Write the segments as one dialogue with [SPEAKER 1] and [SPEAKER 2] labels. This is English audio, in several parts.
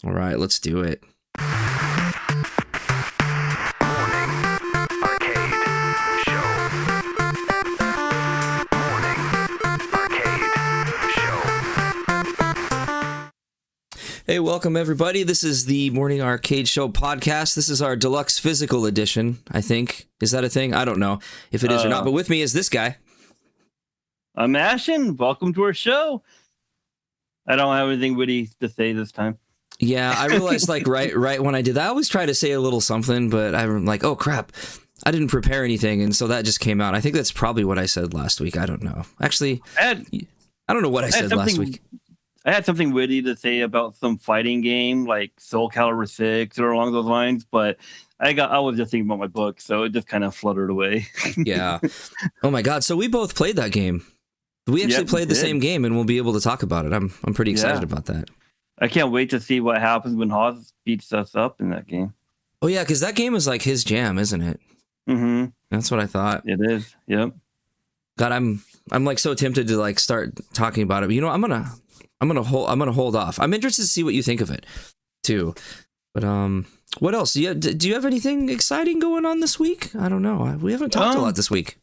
[SPEAKER 1] All right, let's do it. Hey, welcome everybody. This is the Morning Arcade Show podcast. This is our deluxe physical edition, I think. Is that a thing? I don't know if it is or not, but with me is this guy.
[SPEAKER 2] I'm Ashen. Welcome to our show. I don't have anything witty to say this time.
[SPEAKER 1] Yeah, I realized like right when I did that, I always try to say a little something, but I'm like, oh crap, I didn't prepare anything, and so that just came out. I think that's probably what I said last week. I don't know. Actually, I don't know what I said last week.
[SPEAKER 2] I had something witty to say about some fighting game like Soulcalibur VI or along those lines, but I was just thinking about my book, so it just kind of fluttered away.
[SPEAKER 1] Yeah. Oh my God. So we both played that game. We actually played the same game, and we'll be able to talk about it. I'm pretty excited about that.
[SPEAKER 2] I can't wait to see what happens when Haas beats us up in that game.
[SPEAKER 1] Oh yeah, because that game is like his jam, isn't it?
[SPEAKER 2] Mm-hmm.
[SPEAKER 1] That's what I thought.
[SPEAKER 2] It is. Yep.
[SPEAKER 1] God, I'm like so tempted to like start talking about it. But, you know, I'm gonna hold off. I'm interested to see what you think of it too. But what else? Do you have anything exciting going on this week? I don't know. We haven't talked a lot this week.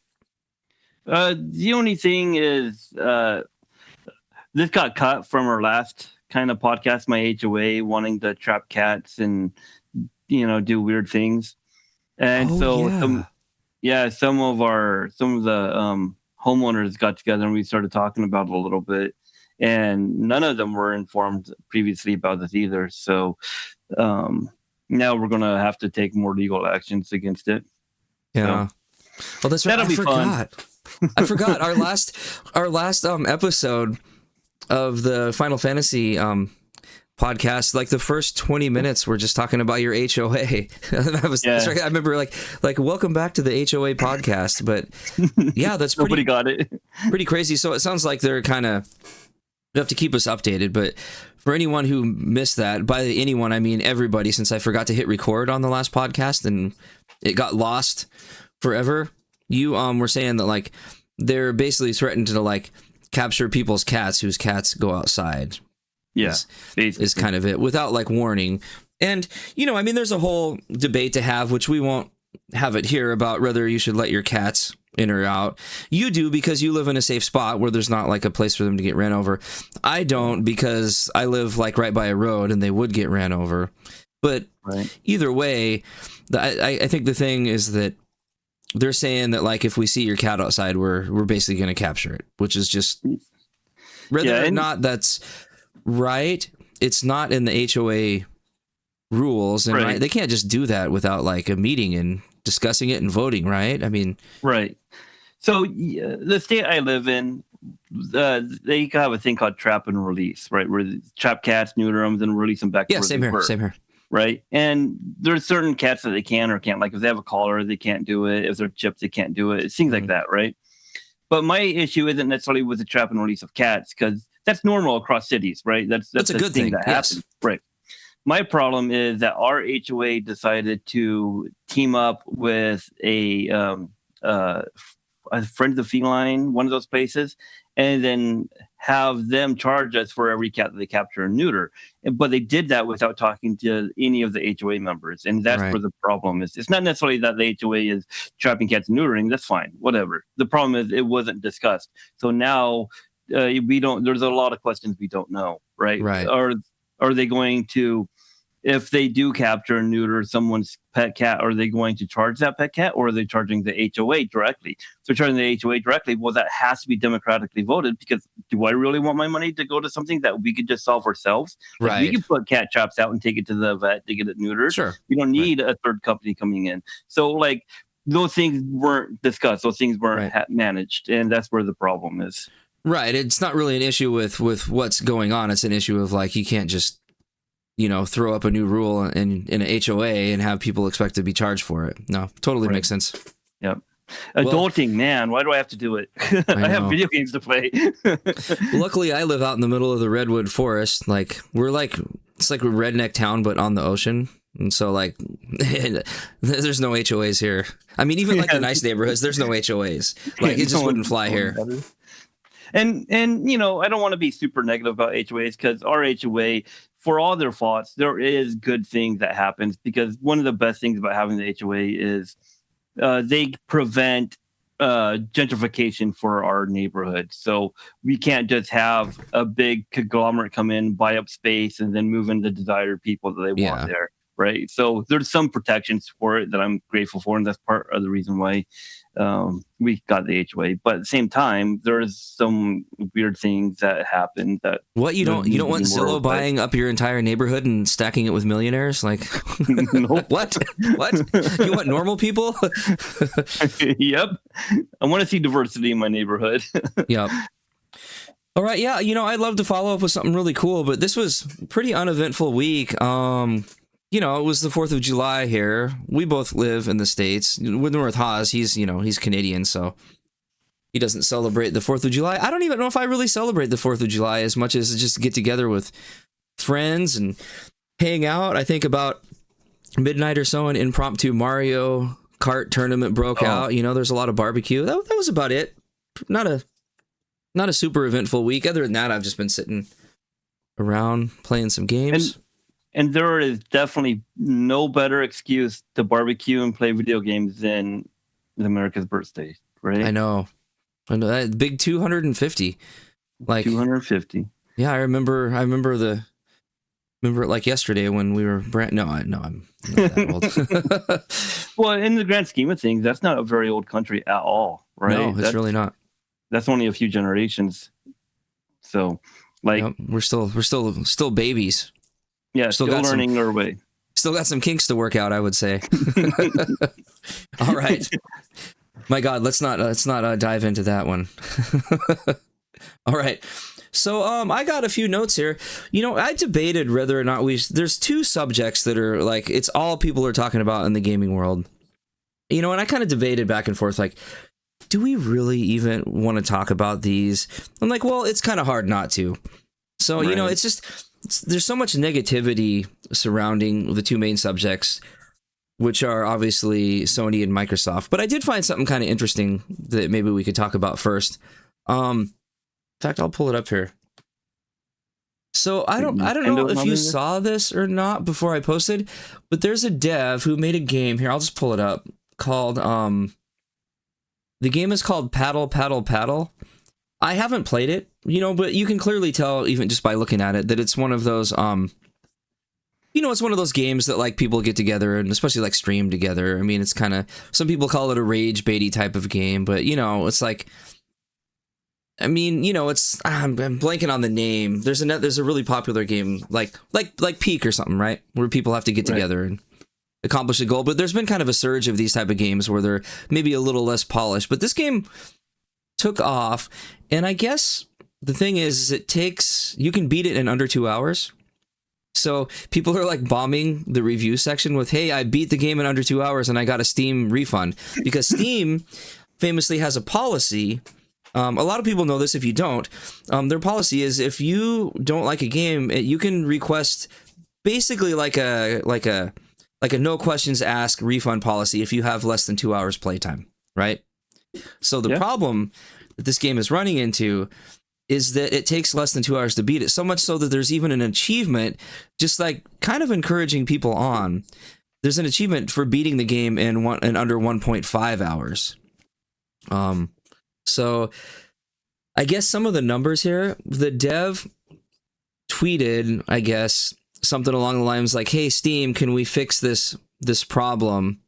[SPEAKER 2] The only thing is this got cut from our last kind of podcast, my HOA, wanting to trap cats and do weird things. And some of the homeowners got together and we started talking about it a little bit. And none of them were informed previously about this either. So now we're going to have to take more legal actions against it.
[SPEAKER 1] Yeah.
[SPEAKER 2] So,
[SPEAKER 1] well, that's right.
[SPEAKER 2] That'll be fun.
[SPEAKER 1] I forgot our last episode of the Final Fantasy podcast. Like the first 20 minutes, we're just talking about your HOA. I remember like welcome back to the HOA podcast. But yeah, that's
[SPEAKER 2] nobody got it.
[SPEAKER 1] Pretty crazy. So it sounds like they're kind of. You have to keep us updated, but for anyone who missed that, by anyone I mean everybody, since I forgot to hit record on the last podcast and it got lost forever, you were saying that like they're basically threatened to like capture people's cats whose cats go outside.
[SPEAKER 2] Yeah,
[SPEAKER 1] is kind of it without like warning. And I mean, there's a whole debate to have, which we won't have it here, about whether you should let your cats in or out. You do because you live in a safe spot where there's not like a place for them to get ran over. I don't because I live like right by a road and they would get ran over. But either way, I think the thing is that they're saying that like if we see your cat outside, we're basically going to capture it, which is just whether or not that's right. It's not in the HOA rules, and they can't just do that without like a meeting and discussing it and voting, right? I mean,
[SPEAKER 2] right. So the state I live in, they have a thing called trap and release, right? Where they trap cats, neuter them, then release them back.
[SPEAKER 1] Yeah, same here.
[SPEAKER 2] Right. And there's certain cats that they can or can't. Like if they have a collar, they can't do it. If they're chipped, they can't do it. It's things like that, right? But my issue isn't necessarily with the trap and release of cats, because that's normal across cities, right? That's a good thing that happens, right? My problem is that our HOA decided to team up with a Friend of the Feline, one of those places, and then have them charge us for every cat that they capture and neuter. But they did that without talking to any of the HOA members, and that's where the problem is. It's not necessarily that the HOA is trapping cats and neutering. That's fine, whatever. The problem is it wasn't discussed. So now we don't. There's a lot of questions we don't know, right?
[SPEAKER 1] Right.
[SPEAKER 2] Are they going to, if they do capture and neuter someone's pet cat, are they going to charge that pet cat, or are they charging the HOA directly? So charging the HOA directly, well, that has to be democratically voted, because do I really want my money to go to something that we could just solve ourselves?
[SPEAKER 1] Right.
[SPEAKER 2] We can put cat traps out and take it to the vet to get it neutered.
[SPEAKER 1] Sure.
[SPEAKER 2] We don't need a third company coming in. So like those things weren't discussed. Those things weren't managed. And that's where the problem is.
[SPEAKER 1] Right. It's not really an issue with what's going on. It's an issue of like, you can't just, throw up a new rule in an HOA and have people expect to be charged for it. No, totally makes sense.
[SPEAKER 2] Yep. Adulting, man, why do I have to do it? I have video games to play.
[SPEAKER 1] Luckily, I live out in the middle of the redwood forest. Like it's like a redneck town, but on the ocean. And so like, there's no HOAs here. I mean, even like the nice neighborhoods, there's no HOAs. Like it just wouldn't fly here.
[SPEAKER 2] And I don't want to be super negative about HOAs, because our HOA for all their faults, there is good things that happens, because one of the best things about having the HOA is they prevent gentrification for our neighborhood. So we can't just have a big conglomerate come in, buy up space, and then move in the desired people that they want there. Right. So there's some protections for it that I'm grateful for. And that's part of the reason why we got the HOA. But at the same time, there's some weird things that happen that
[SPEAKER 1] you don't want Zillow buying up your entire neighborhood and stacking it with millionaires? Like,
[SPEAKER 2] nope.
[SPEAKER 1] What? You want normal people?
[SPEAKER 2] Yep. I want to see diversity in my neighborhood.
[SPEAKER 1] Yep. All right. Yeah. I'd love to follow up with something really cool, but this was a pretty uneventful week. It was the 4th of July here. We both live in the States. With North Haas, he's Canadian, so he doesn't celebrate the 4th of July. I don't even know if I really celebrate the 4th of July as much as just get together with friends and hang out. I think about midnight or so, an impromptu Mario Kart tournament broke out. There's a lot of barbecue. That was about it. Not a super eventful week. Other than that, I've just been sitting around playing some games.
[SPEAKER 2] And there is definitely no better excuse to barbecue and play video games than America's birthday, right?
[SPEAKER 1] I know that big 250, like
[SPEAKER 2] 250.
[SPEAKER 1] Yeah, I remember it like yesterday when we were No, I'm not that old.
[SPEAKER 2] Well, in the grand scheme of things, that's not a very old country at all, right?
[SPEAKER 1] No, it's really not.
[SPEAKER 2] That's only a few generations. So, like,
[SPEAKER 1] we're still babies.
[SPEAKER 2] Yeah, still learning our way.
[SPEAKER 1] Still got some kinks to work out, I would say. All right. My God, let's not dive into that one. All right. So I got a few notes here. I debated whether or not there's two subjects that are like, it's all people are talking about in the gaming world. And I kind of debated back and forth, like, do we really even want to talk about these? I'm like, well, it's kind of hard not to. So,
[SPEAKER 2] right.
[SPEAKER 1] It's just... there's so much negativity surrounding the two main subjects, which are obviously Sony and Microsoft. But I did find something kind of interesting that maybe we could talk about first. In fact, I'll pull it up here. So I don't know if you saw this or not before I posted, but there's a dev who made a game here. I'll just pull it up, called the game is called Paddle Paddle Paddle. I haven't played it, but you can clearly tell, even just by looking at it, that it's one of those, it's one of those games that, like, people get together and especially, like, stream together. I mean, it's kind of, some people call it a rage baity type of game, but, it's like, I mean, it's, I'm blanking on the name. There's a really popular game, like Peak or something, right? Where people have to get together and accomplish a goal. But there's been kind of a surge of these type of games where they're maybe a little less polished. But this game took off, and I guess the thing is you can beat it in under 2 hours. So people are like bombing the review section with, hey, I beat the game in under 2 hours and I got a Steam refund, because Steam famously has a policy. A lot of people know this. If you don't, their policy is, if you don't like a game, you can request basically like a no questions asked refund policy if you have less than 2 hours playtime, right? So the problem that this game is running into is that it takes less than 2 hours to beat it. So much so that there's even an achievement, just like kind of encouraging people on. There's an achievement for beating the game in under 1.5 hours. So I guess some of the numbers here, the dev tweeted, I guess, something along the lines like, hey, Steam, can we fix this problem?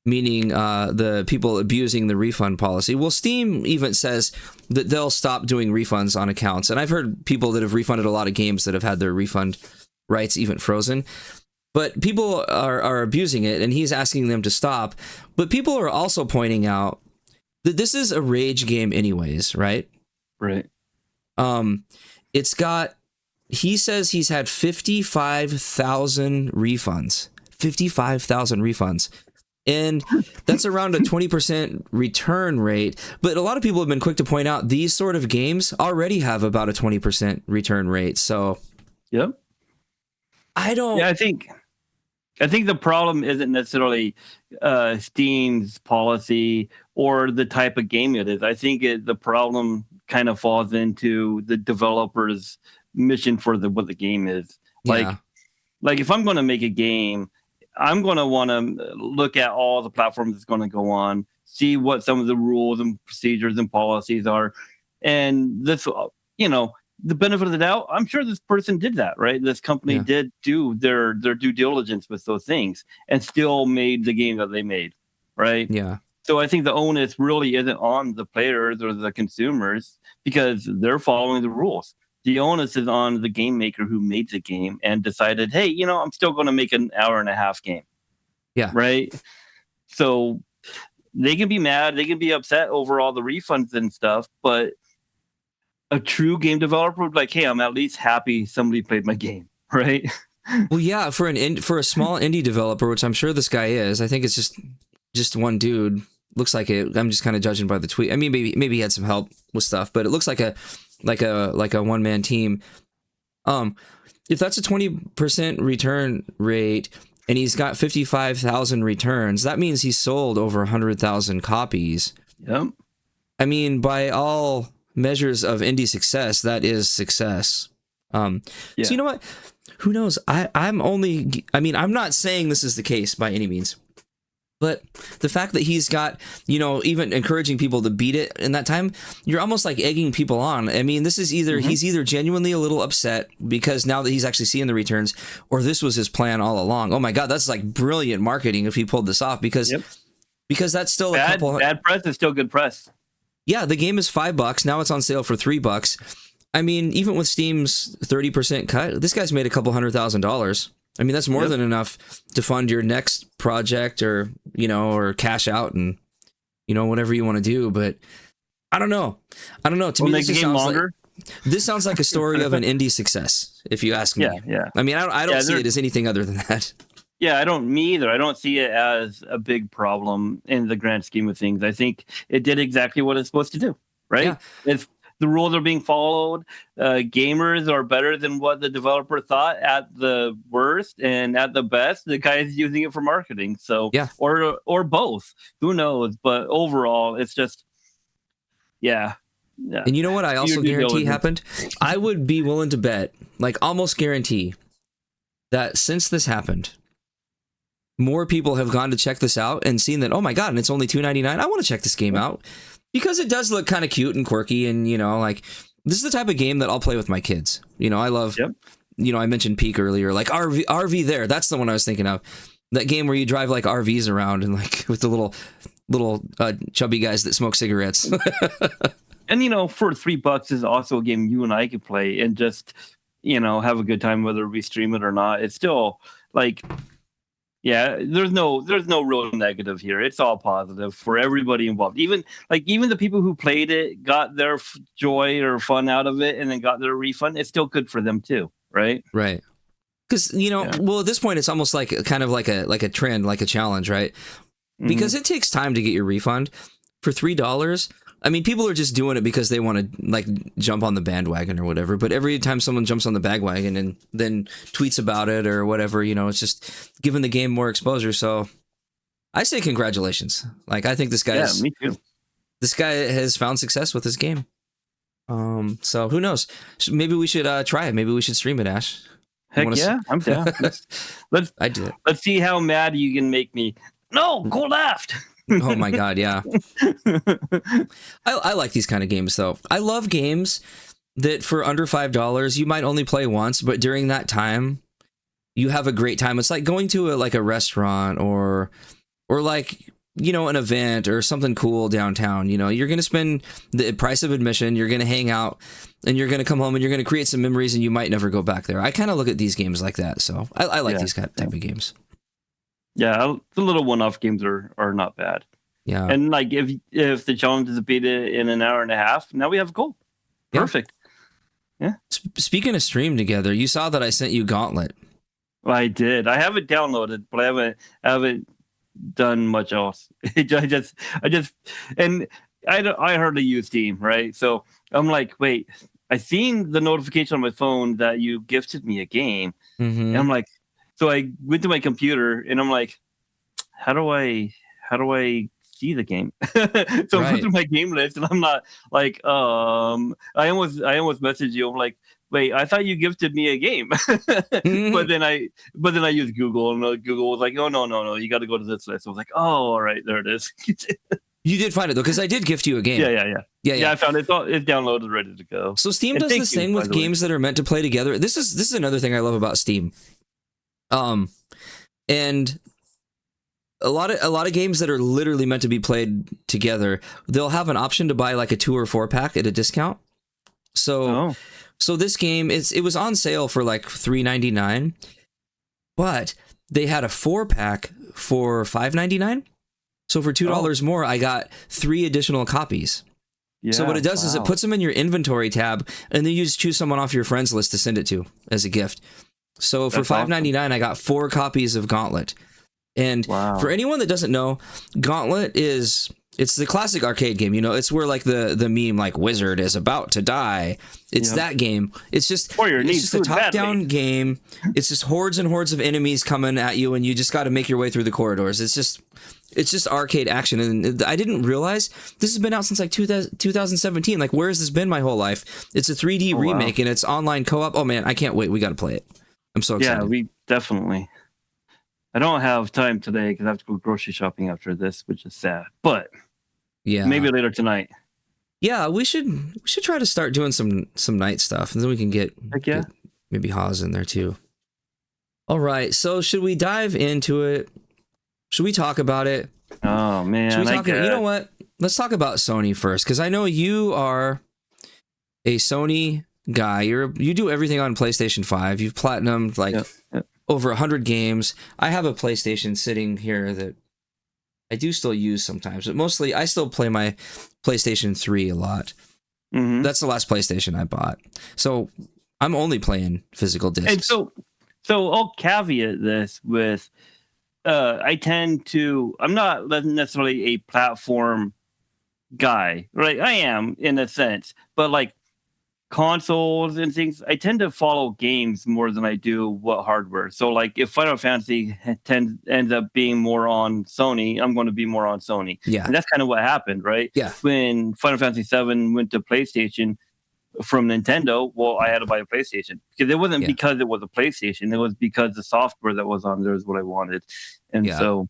[SPEAKER 1] Meaning the people abusing the refund policy. Well, Steam even says that they'll stop doing refunds on accounts. And I've heard people that have refunded a lot of games that have had their refund rights even frozen. But people are abusing it, and he's asking them to stop. But people are also pointing out that this is a rage game anyways, right?
[SPEAKER 2] Right.
[SPEAKER 1] He says he's had 55,000 refunds. 55,000 refunds. And that's around a 20% return rate. But a lot of people have been quick to point out these sort of games already have about a 20% return rate. So,
[SPEAKER 2] yep.
[SPEAKER 1] I
[SPEAKER 2] think the problem isn't necessarily Steam's policy or the type of game it is. I think the problem kind of falls into the developer's mission for what the game is.
[SPEAKER 1] Yeah.
[SPEAKER 2] Like if I'm going to make a game, I'm going to want to look at all the platforms it's going to go on, see what some of the rules and procedures and policies are. And this, the benefit of the doubt, I'm sure this person did that, right? This company did do their due diligence with those things and still made the game that they made, right?
[SPEAKER 1] Yeah.
[SPEAKER 2] So I think the onus really isn't on the players or the consumers because they're following the rules. The onus is on the game maker who made the game and decided, hey, I'm still going to make an hour and a half game.
[SPEAKER 1] Yeah.
[SPEAKER 2] Right. So they can be mad, they can be upset over all the refunds and stuff, but a true game developer would be like, hey, I'm at least happy somebody played my game. Right.
[SPEAKER 1] Well, yeah, for a small indie developer, which I'm sure this guy is, I think it's just one dude. Looks like it. I'm just kind of judging by the tweet. I mean, maybe he had some help with stuff, but it looks like a one man team. If that's a 20% return rate and he's got 55,000 returns, that means he's sold over 100,000 copies.
[SPEAKER 2] Yep.
[SPEAKER 1] I mean, by all measures of indie success, that is success. So you know what? Who knows? I'm not saying this is the case by any means. But the fact that he's got, even encouraging people to beat it in that time, you're almost like egging people on. I mean, this is either he's either genuinely a little upset because now that he's actually seeing the returns, or this was his plan all along. Oh my God, that's like brilliant marketing if he pulled this off because that's still
[SPEAKER 2] bad press is still good press.
[SPEAKER 1] Yeah, the game is $5. Now it's on sale for $3. I mean, even with Steam's 30% cut, this guy's made a couple $100,000. I mean, that's more than enough to fund your next project or cash out and, whatever you want to do. But I don't know. To me,
[SPEAKER 2] make the game longer.
[SPEAKER 1] This sounds like a story of an indie success, if you ask me.
[SPEAKER 2] Yeah.
[SPEAKER 1] I mean, I don't see it as anything other than that.
[SPEAKER 2] Yeah, I don't me either. I don't see it as a big problem in the grand scheme of things. I think it did exactly what it's supposed to do, right?
[SPEAKER 1] Yeah.
[SPEAKER 2] It's the rules are being followed. Gamers are better than what the developer thought at the worst, and at the best, the guy is using it for marketing. So, or both. Who knows? But overall, it's just, yeah.
[SPEAKER 1] And you know what? I also guarantee happened. I would be willing to bet, like almost guarantee, that since this happened, more people have gone to check this out and seen that. Oh my God! And it's only $2.99. I want to check this game out. Because it does look kind of cute and quirky, and like this is the type of game that I'll play with my kids. I love. I mentioned Peak earlier, like RV there. That's the one I was thinking of. That game where you drive like RVs around and like with the little chubby guys that smoke cigarettes.
[SPEAKER 2] And for $3 is also a game you and I could play and just have a good time whether we stream it or not. It's still like. Yeah, there's no real negative here. It's all positive for everybody involved. Even the people who played it got their joy or fun out of it and then got their refund. It's still good for them too, right?
[SPEAKER 1] Right. Because well, at this point, it's almost like kind of like a trend, like a challenge, right? Because it takes time to get your refund. For $3, I mean, people are just doing it because they want to like jump on the bandwagon or whatever. But every time someone jumps on the bandwagon and then tweets about it or whatever, it's just giving the game more exposure. So I say congratulations. Like, I think this guy
[SPEAKER 2] me too.
[SPEAKER 1] This guy has found success with his game. So who knows? Maybe we should try it. Maybe we should stream it, Ash.
[SPEAKER 2] Heck yeah, I'm down. Let's see how mad you can make me. No, go left.
[SPEAKER 1] Oh my God, yeah. I like these kind of games though. I love games that for under $5 you might only play once, but during that time you have a great time. It's like going to a restaurant or like an event or something cool downtown. You're going to spend the price of admission, you're going to hang out, and you're going to come home and you're going to create some memories, and you might never go back there. I kind of look at these games like that, so I like these type of games.
[SPEAKER 2] Yeah, the little one-off games are not bad.
[SPEAKER 1] Yeah,
[SPEAKER 2] and like if the challenge is beat it in an hour and a half, now we have a goal. Perfect. Yeah.
[SPEAKER 1] Speaking of stream together, you saw that I sent you Gauntlet.
[SPEAKER 2] Well, I did. I have it downloaded, but I haven't done much else. I just and I heard of use Steam, right? So I'm like, wait, I seen the notification on my phone that you gifted me a game, and I'm like. So I went to my computer and I'm like, how do I see the game? So I went through my game list and I'm not like, I almost messaged you. I'm like, wait, I thought you gifted me a game. But then I used Google, and Google was like, oh no, you got to go to this list. I was like, oh, all right, there it is.
[SPEAKER 1] You did find it though, because I did gift you a game.
[SPEAKER 2] Yeah. I found it. It's downloaded, ready to go.
[SPEAKER 1] So Steam does this thing with games that are meant to play together. This is another thing I love about Steam. And a lot of games that are literally meant to be played together, they'll have an option to buy like a 2 or 4 pack at a discount. So this game, it was on sale for like $3.99, but they had a 4-pack for $5.99. So for $2 more, I got 3 additional copies. Yeah, so what it does is it puts them in your inventory tab, and then you just choose someone off your friends list to send it to as a gift. So for $5.99, I got 4 copies of Gauntlet. And for anyone that doesn't know, Gauntlet it's the classic arcade game. It's where like the meme like Wizard is about to die. It's that game. It's just a top-down game. It's just hordes and hordes of enemies coming at you, and you just got to make your way through the corridors. It's just arcade action, and I didn't realize this has been out since like 2017. Like, where has this been my whole life? It's a 3D remake, and it's online co-op. Oh man, I can't wait. We got to play it. I'm so excited.
[SPEAKER 2] Yeah, we definitely. I don't have time today because I have to go grocery shopping after this, which is sad. But yeah, maybe later tonight.
[SPEAKER 1] Yeah, we should try to start doing some night stuff, and then we can get maybe Haas in there too. All right, so should we dive into it? Should we talk about it?
[SPEAKER 2] Oh man,
[SPEAKER 1] you know what? Let's talk about Sony first, because I know you are a Sony guy. You do everything on PlayStation 5. You've platinumed like over 100 games. I have a PlayStation sitting here that I do still use sometimes, but mostly I still play my PlayStation 3 a lot. Mm-hmm. That's the last PlayStation I bought, so I'm only playing physical discs.
[SPEAKER 2] And so I'll caveat this with. I'm not necessarily a platform guy, right? I am in a sense, but like consoles and things, I tend to follow games more than I do what hardware. So like if Final Fantasy ends up being more on Sony, I'm going to be more on Sony. Yeah. And that's kind of what happened, right?
[SPEAKER 1] Yeah.
[SPEAKER 2] When Final Fantasy VII went to PlayStation from Nintendo, well, I had to buy a PlayStation because it wasn't because it was a PlayStation. It was because the software that was on there is what I wanted. And so,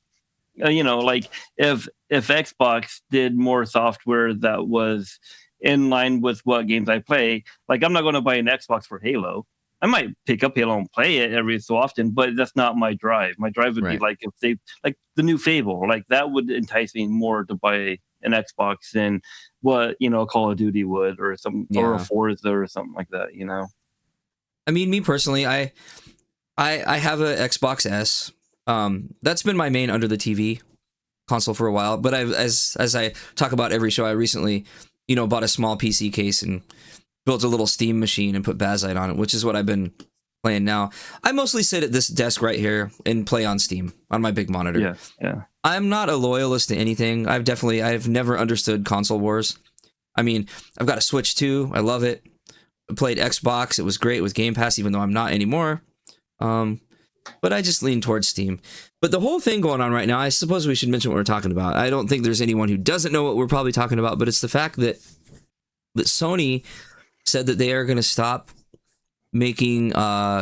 [SPEAKER 2] like if Xbox did more software that was in line with what games I play, like I'm not going to buy an Xbox for Halo. I might pick up Halo and play it every so often, but that's not my drive. My drive would be like if they like the new Fable, like that would entice me more to buy an Xbox than what Call of Duty would, or or a Forza or something like that.
[SPEAKER 1] I mean, me personally, I have a Xbox S. That's been my main under the TV console for a while. But as I talk about every show, I recently bought a small PC case and built a little Steam machine and put Bazite on it, which is what I've been playing now. I mostly sit at this desk right here and play on Steam on my big monitor.
[SPEAKER 2] Yeah.
[SPEAKER 1] I'm not a loyalist to anything. I've never understood console wars. I mean, I've got a Switch too. I love it. I played Xbox. It was great with Game Pass, even though I'm not anymore. But I just lean towards Steam. But the whole thing going on right now, I suppose we should mention what we're talking about. I don't think there's anyone who doesn't know what we're probably talking about, but it's the fact that Sony said that they are going to stop making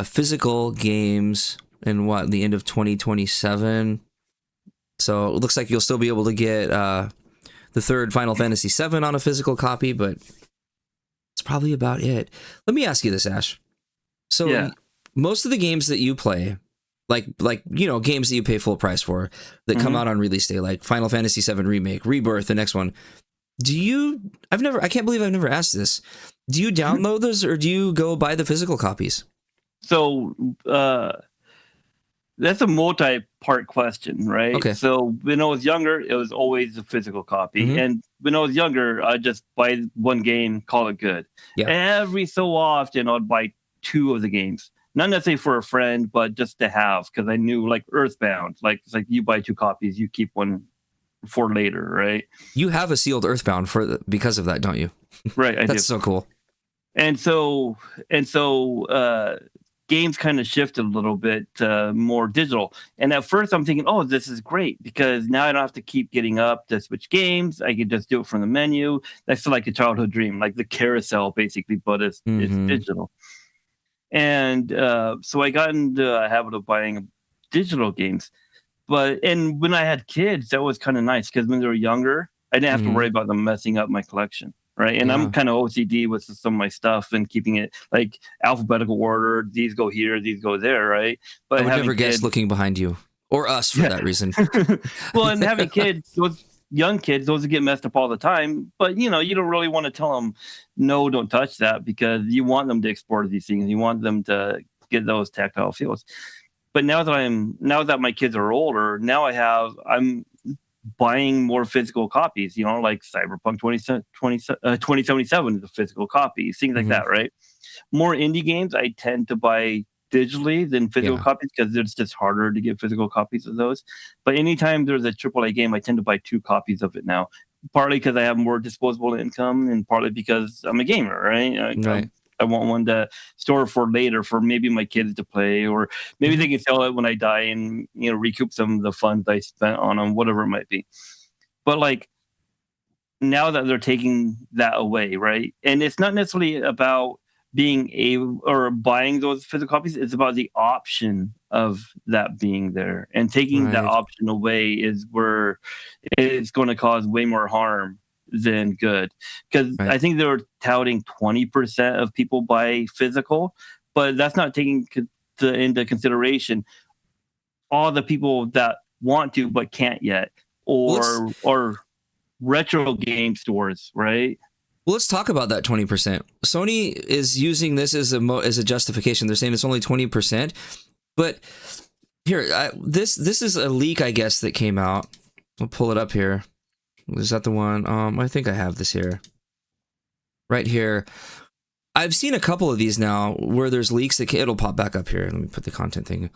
[SPEAKER 1] physical games in the end of 2027. So it looks like you'll still be able to get the third Final Fantasy VII on a physical copy, but it's probably about it. Let me ask you this, Ash. So most of the games that you play, like games that you pay full price for that come out on release day, like Final Fantasy VII Remake, Rebirth, the next one. I can't believe I've never asked this. Do you download those or do you go buy the physical copies?
[SPEAKER 2] So that's a multi-part question, right? Okay. So when I was younger, it was always a physical copy. Mm-hmm. And when I was younger, I'd just buy one game, call it good. Yeah. Every so often, I'd buy 2 of the games. Not necessarily for a friend, but just to have, because I knew like Earthbound, like it's like you buy 2 copies, you keep one for later, right?
[SPEAKER 1] You have a sealed Earthbound because of that, don't you?
[SPEAKER 2] Right, I do.
[SPEAKER 1] That's so cool.
[SPEAKER 2] And so games kind of shifted a little bit more digital. And at first I'm thinking, oh, this is great because now I don't have to keep getting up to switch games. I can just do it from the menu. That's like a childhood dream, like the carousel basically, but it's digital. And so I got into a habit of buying digital games. And when I had kids, that was kind of nice because when they were younger, I didn't have to worry about them messing up my collection. Right. And I'm
[SPEAKER 1] Yeah.
[SPEAKER 2] kind of OCD with some of my stuff and keeping it like alphabetical order. These go here, these go there. Right. But
[SPEAKER 1] I would
[SPEAKER 2] having
[SPEAKER 1] never guess
[SPEAKER 2] kids,
[SPEAKER 1] looking behind you or us for that reason.
[SPEAKER 2] well, and having kids, those young kids, those get messed up all the time. But you don't really want to tell them, no, don't touch that, because you want them to explore these things. You want them to get those tactile feels. But now that my kids are older, I'm buying more physical copies. Like Cyberpunk 2077 is a physical copy, things like that, right? More indie games I tend to buy digitally than physical copies because it's just harder to get physical copies of those. But anytime there's a AAA game, I tend to buy 2 copies of it now. Partly because I have more disposable income, and partly because I'm a gamer, right?
[SPEAKER 1] Right.
[SPEAKER 2] I want one to store for later for maybe my kids to play, or maybe they can sell it when I die and recoup some of the funds I spent on them, whatever it might be. But like now that they're taking that away, right? And it's not necessarily about being able or buying those physical copies. It's about the option of that being there, and taking that option away is where it's going to cause way more harm than good. Because I think they were touting 20% of people buy physical, but that's not taking into consideration all the people that want to but can't yet, or retro game stores, right?
[SPEAKER 1] Well, let's talk about that 20%. Sony is using this as a justification. They're saying it's only 20%, but here, this is a leak, I guess, that came out. I'll pull it up here. Is that the one? I think I have this here. Right here. I've seen a couple of these now where there's leaks that it'll pop back up here. Let me put the content thing.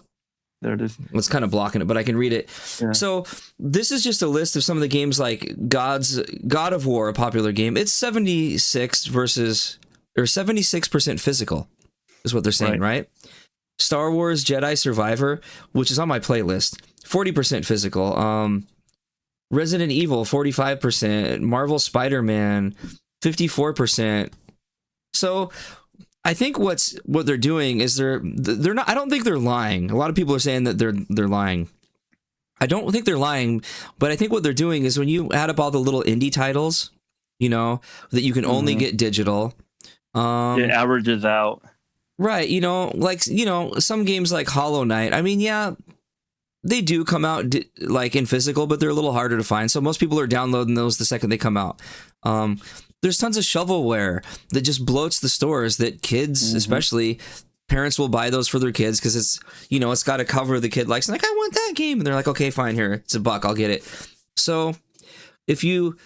[SPEAKER 2] There it is.
[SPEAKER 1] It's kind of blocking it, but I can read it. Yeah. So this is just a list of some of the games, like God of War, a popular game. It's 76% physical, is what they're saying, right? Star Wars Jedi Survivor, which is on my playlist, 40% physical. Resident Evil, 45%. Marvel Spider-Man, 54%. So I think what they're doing is they're not. I don't think they're lying. A lot of people are saying that they're lying. I don't think they're lying, but I think what they're doing is when you add up all the little indie titles, that you can only get digital,
[SPEAKER 2] it averages out.
[SPEAKER 1] Right, some games like Hollow Knight. I mean, yeah, they do come out like in physical, but they're a little harder to find. So most people are downloading those the second they come out. There's tons of shovelware that just bloats the stores that kids, especially parents, will buy those for their kids because it's, it's got a cover the kid likes. And like, I want that game. And they're like, okay, fine, here, it's $1, I'll get it. So if you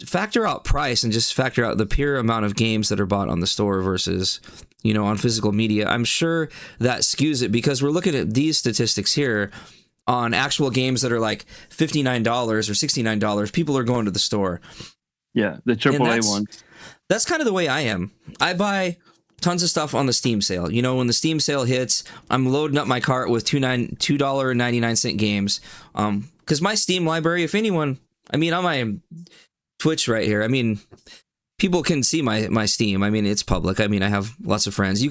[SPEAKER 1] factor out price and just factor out the pure amount of games that are bought on the store versus, on physical media, I'm sure that skews it, because we're looking at these statistics here on actual games that are like $59 or $69. People are going to the store.
[SPEAKER 2] Yeah, the AAA ones.
[SPEAKER 1] That's kind of the way I am. I buy tons of stuff on the Steam sale. When the Steam sale hits, I'm loading up my cart with $2.99 games. Because my Steam library, if anyone, on my Twitch right here, people can see my Steam. It's public. I have lots of friends.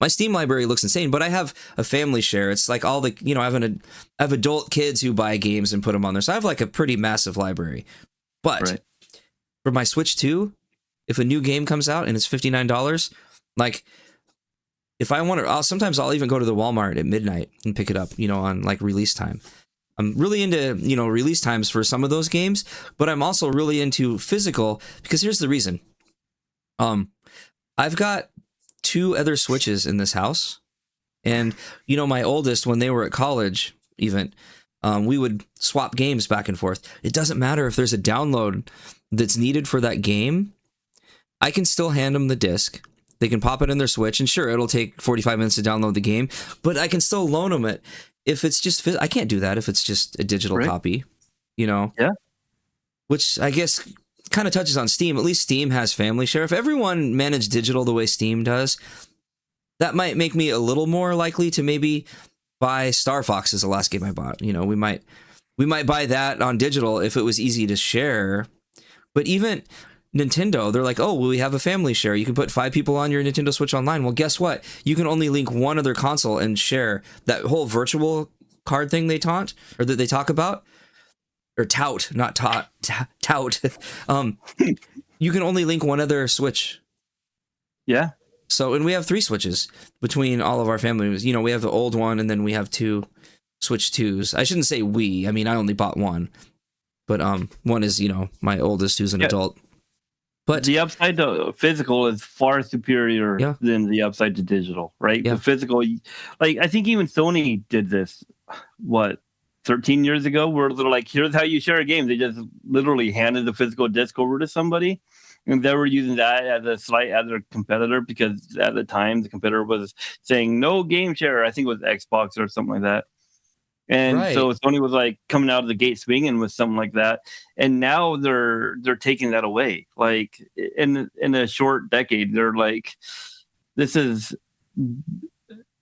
[SPEAKER 1] My Steam library looks insane, but I have a family share. It's like all the, I have adult kids who buy games and put them on there. So I have like a pretty massive library. But for my Switch 2, if a new game comes out and it's $59, like if I want to, sometimes I'll even go to the Walmart at midnight and pick it up, on like release time. I'm really into, release times for some of those games, but I'm also really into physical because here's the reason. I've got 2 other Switches in this house, and my oldest, when they were at college, even we would swap games back and forth. It doesn't matter if there's a download that's needed for that game. I can still hand them the disc. They can pop it in their Switch, and sure, it'll take 45 minutes to download the game, but I can still loan them it. If it's just, I can't do that if it's just a digital copy, Yeah. Which I guess kind of touches on Steam. At least Steam has family share. If everyone managed digital the way Steam does, that might make me a little more likely to maybe buy Star Fox as the last game I bought. We might buy that on digital if it was easy to share. But even Nintendo, they're like, oh, well, we have a family share. You can put 5 people on your Nintendo Switch Online. Well, guess what? You can only link one other console and share that whole virtual card thing they taunt, or that they talk about, or tout, not tout. You can only link one other Switch.
[SPEAKER 2] Yeah.
[SPEAKER 1] So, and we have 3 Switches between all of our families. You know, we have the old one, and then we have 2 Switch 2s. I shouldn't say we. I mean, I only bought one. But one is, you know, my oldest, who's an adult. But
[SPEAKER 2] the upside to physical is far superior than the upside to digital, right?
[SPEAKER 1] Yeah.
[SPEAKER 2] The physical, like, I think even Sony did this, 13 years ago, where they're like, here's how you share a game. They just literally handed the physical disc over to somebody. And they were using that as a slight as their competitor, because at the time the competitor was saying no game share. I think it was Xbox or something like that. And so Sony was like coming out of the gate swinging with something like that, and now they're taking that away. Like in a short decade, they're like, this is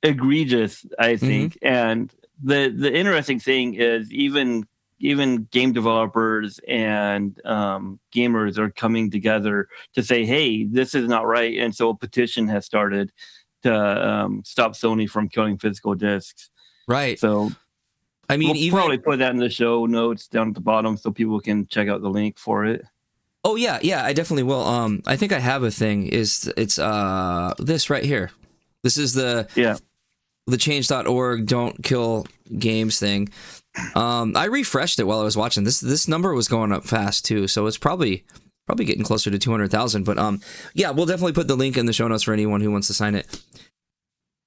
[SPEAKER 2] egregious, I think. And the interesting thing is even game developers and gamers are coming together to say, hey, this is not right. And so a petition has started to stop Sony from killing physical discs.
[SPEAKER 1] Right.
[SPEAKER 2] So.
[SPEAKER 1] I mean,
[SPEAKER 2] we'll probably put that in the show notes down at the bottom so people can check out the link for it.
[SPEAKER 1] Oh yeah, I definitely will. I think I have a thing. It's this right here. This is the change.org don't kill games thing. I refreshed it while I was watching. This number was going up fast too, so it's probably getting closer to 200,000. But yeah, we'll definitely put the link in the show notes for anyone who wants to sign it.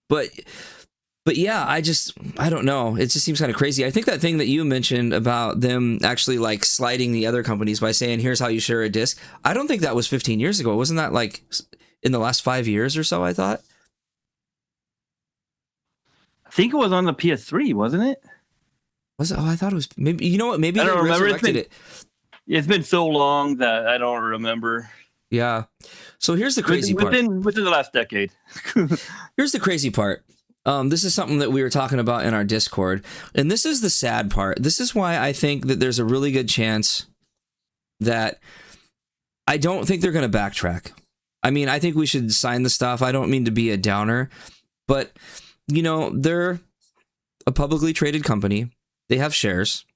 [SPEAKER 1] But yeah, I don't know. It just seems kind of crazy. I think that thing that you mentioned about them actually like sliding the other companies by saying, here's how you share a disc. I don't think that was 15 years ago. Wasn't that like in the last 5 years or so, I thought?
[SPEAKER 2] I think it was on the PS3, wasn't it?
[SPEAKER 1] Was it? Oh, I thought it was. Maybe, you know what? Maybe
[SPEAKER 2] I don't
[SPEAKER 1] they
[SPEAKER 2] remember.
[SPEAKER 1] resurrected it.
[SPEAKER 2] It's been so long that I don't remember.
[SPEAKER 1] Yeah. So here's the crazy part.
[SPEAKER 2] Within the last decade.
[SPEAKER 1] Here's the crazy part. This is something that we were talking about in our Discord, and this is the sad part. This is why I think that there's a really good chance that I don't think they're going to backtrack. I mean, I think we should sign the stuff. I don't mean to be a downer, but, you know, they're a publicly traded company. They have shares,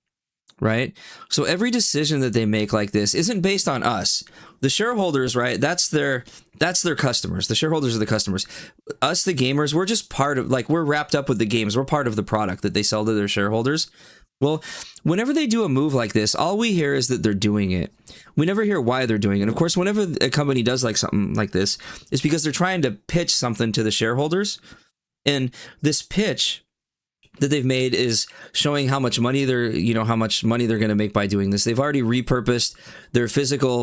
[SPEAKER 1] right? So every decision that they make like this isn't based on us. The shareholders, right? That's their customers. The shareholders are the customers. Us, the gamers, we're just part of, like, we're wrapped up with the games. We're part of the product that they sell to their shareholders. Well, whenever they do a move like this, all we hear is that they're doing it. We never hear why they're doing it. And of course, whenever a company does like something like this, it's because they're trying to pitch something to the shareholders. And this pitch that they've made is showing how much money they're going to make by doing this. They've already repurposed their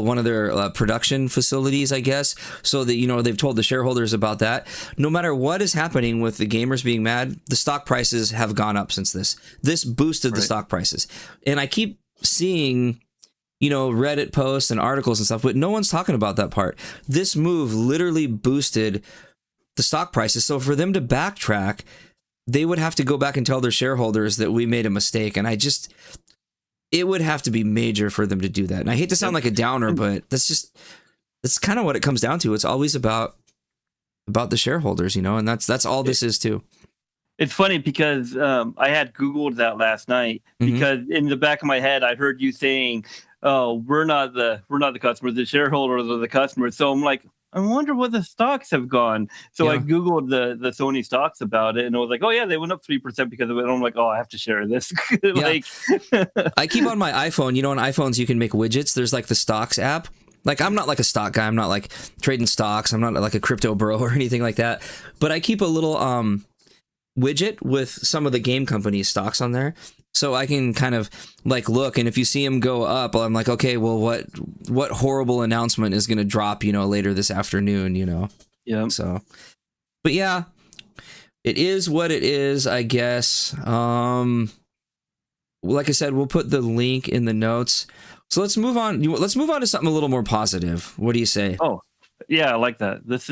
[SPEAKER 1] one of their production facilities, I guess, so that, you know, they've told the shareholders about that. No matter what is happening with the gamers being mad, the stock prices have gone up since this. This boosted the stock prices. And I keep seeing, you know, Reddit posts and articles and stuff, but no one's talking about that part. This move literally boosted the stock prices. So for them to backtrack, they would have to go back and tell their shareholders that we made a mistake. And it would have to be major for them to do that. And I hate to sound like a downer, but that's kind of what it comes down to. It's always about the shareholders, you know, and that's all this is too.
[SPEAKER 2] It's funny because I had Googled that last night because in the back of my head, I heard you saying, oh, we're not the customers, the shareholders are the customers. So I'm like, I wonder what the stocks have gone. So I Googled the Sony stocks about it, and I was like, oh yeah, they went up 3% because of it. And I'm like, oh, I have to share this. Like,
[SPEAKER 1] I keep on my iPhone, you know, on iPhones, you can make widgets. There's like the stocks app. Like, I'm not like a stock guy. I'm not like trading stocks. I'm not like a crypto bro or anything like that. But I keep a little widget with some of the game companies' stocks on there. So I can kind of like look, and if you see them go up, I'm like, okay, well, what horrible announcement is going to drop, you know, later this afternoon, you know?
[SPEAKER 2] Yeah.
[SPEAKER 1] So, but yeah, it is what it is, I guess. Like I said, we'll put the link in the notes. So let's move on. Let's move on to something a little more positive. What do you say?
[SPEAKER 2] Oh, yeah, I like that. This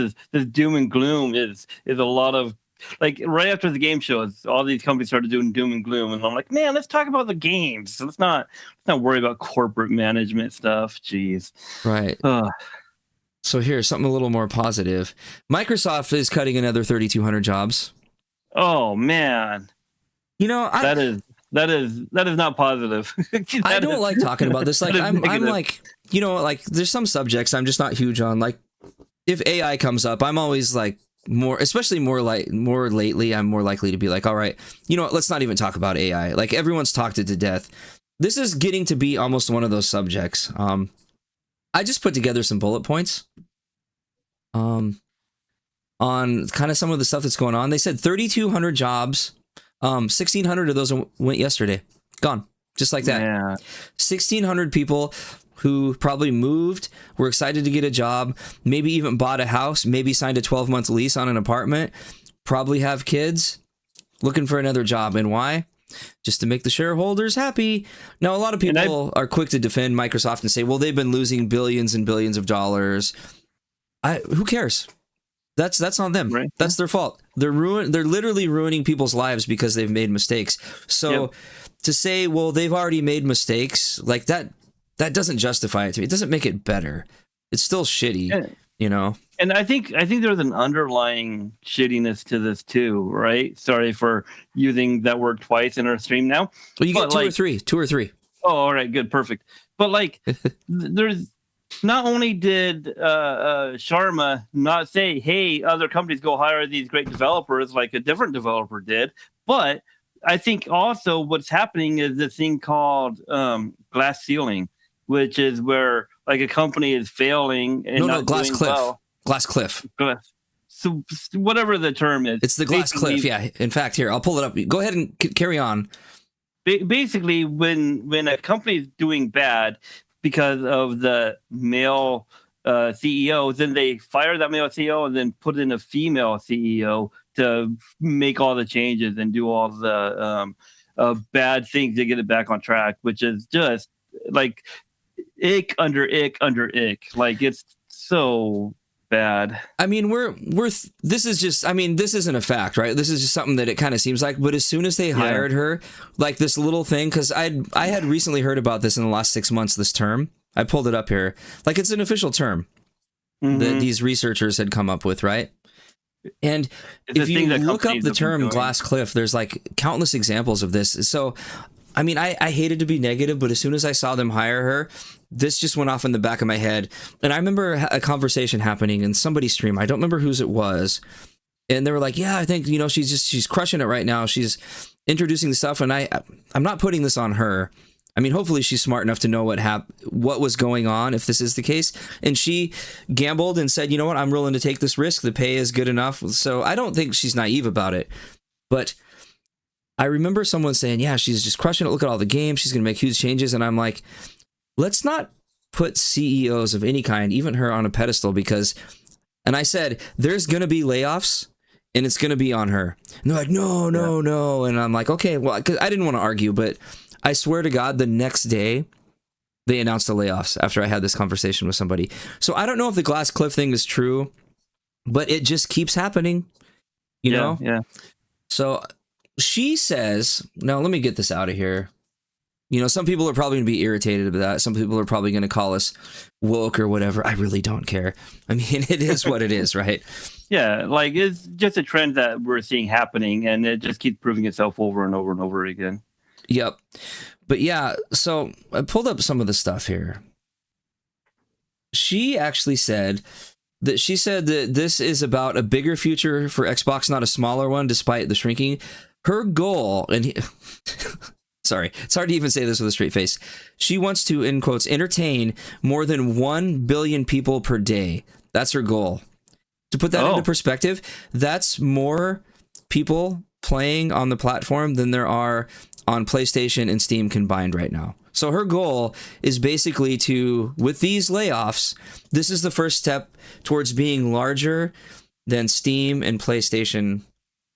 [SPEAKER 2] doom and gloom is a lot of like right after the game shows, all these companies started doing doom and gloom, and I'm like, man, let's talk about the games. Let's not worry about corporate management stuff. Jeez.
[SPEAKER 1] Right. So here's something a little more positive. Microsoft is cutting another 3,200 jobs.
[SPEAKER 2] Oh man.
[SPEAKER 1] You know,
[SPEAKER 2] that is not positive.
[SPEAKER 1] I don't like talking about this. Like I'm like, you know, like there's some subjects I'm just not huge on. Like if AI comes up, I'm always like more lately, I'm more likely to be like, all right, you know what, let's not even talk about AI. Like everyone's talked it to death. This is getting to be almost one of those subjects. I just put together some bullet points on kind of some of the stuff that's going on. They said 3,200 jobs. 1,600 of those went yesterday. Gone. Just like that. Yeah. 1,600 people who probably moved, were excited to get a job, maybe even bought a house, maybe signed a 12-month lease on an apartment, probably have kids, looking for another job. And why? Just to make the shareholders happy. Now, a lot of people are quick to defend Microsoft and say, well, they've been losing billions and billions of dollars. Who cares? That's on them. Right. That's their fault. They're literally ruining people's lives because they've made mistakes. So to say, well, they've already made mistakes, like that doesn't justify it to me. It doesn't make it better. It's still shitty, you know?
[SPEAKER 2] And I think there's an underlying shittiness to this too, right? Sorry for using that word twice in our stream now.
[SPEAKER 1] Well, you get two or three.
[SPEAKER 2] Oh, all right, good, perfect. But like, there's not only did Sharma not say, hey, other companies go hire these great developers like a different developer did, but I think also what's happening is this thing called glass ceiling, which is where like a company is failing and not
[SPEAKER 1] glass
[SPEAKER 2] doing
[SPEAKER 1] cliff.
[SPEAKER 2] well.
[SPEAKER 1] Glass cliff.
[SPEAKER 2] So whatever the term is.
[SPEAKER 1] It's the glass cliff, yeah. In fact, here, I'll pull it up. Go ahead and carry on.
[SPEAKER 2] Basically, when a company is doing bad because of the male CEO, then they fire that male CEO and then put in a female CEO to make all the changes and do all the bad things to get it back on track, which is just like ick under ick under ick. Like it's so bad. I mean, this isn't a fact, right? This is just something that it kind of seems like. But as soon as they hired her, like this little thing, because I had recently heard about this in the last 6 months, this term. I pulled it up here. Like it's an official term that these researchers had come up with, right? And if you look up the term glass cliff, there's like countless examples of this. So, I mean, I hated to be negative, but as soon as I saw them hire her, this just went off in the back of my head. And I remember a conversation happening in somebody's stream. I don't remember whose it was. And they were like, yeah, I think, you know, she's crushing it right now. She's introducing the stuff. And I'm not putting this on her. I mean, hopefully she's smart enough to know what was going on if this is the case. And she gambled and said, you know what, I'm willing to take this risk. The pay is good enough. So I don't think she's naive about it. But I remember someone saying, yeah, she's just crushing it. Look at all the games. She's going to make huge changes. And I'm like, let's not put CEOs of any kind, even her, on a pedestal and I said, there's going to be layoffs and it's going to be on her. And they're like, no. And I'm like, okay, well, 'cause I didn't want to argue, but I swear to God, the next day they announced the layoffs after I had this conversation with somebody. So I don't know if the glass cliff thing is true, but it just keeps happening, you know? Yeah.
[SPEAKER 1] So she says, now let me get this out of here. You know, some people are probably going to be irritated about that. Some people are probably going to call us woke or whatever. I really don't care. I mean, it is what it is, right?
[SPEAKER 2] Yeah, like it's just a trend that we're seeing happening, and it just keeps proving itself over and over and over again.
[SPEAKER 1] Yep. But yeah, so I pulled up some of the stuff here. She actually said that this is about a bigger future for Xbox, not a smaller one, despite the shrinking. Her goal, sorry, it's hard to even say this with a straight face. She wants to, in quotes, entertain more than 1 billion people per day. That's her goal. To put that into perspective, that's more people playing on the platform than there are on PlayStation and Steam combined right now. So her goal is basically with these layoffs, this is the first step towards being larger than Steam and PlayStation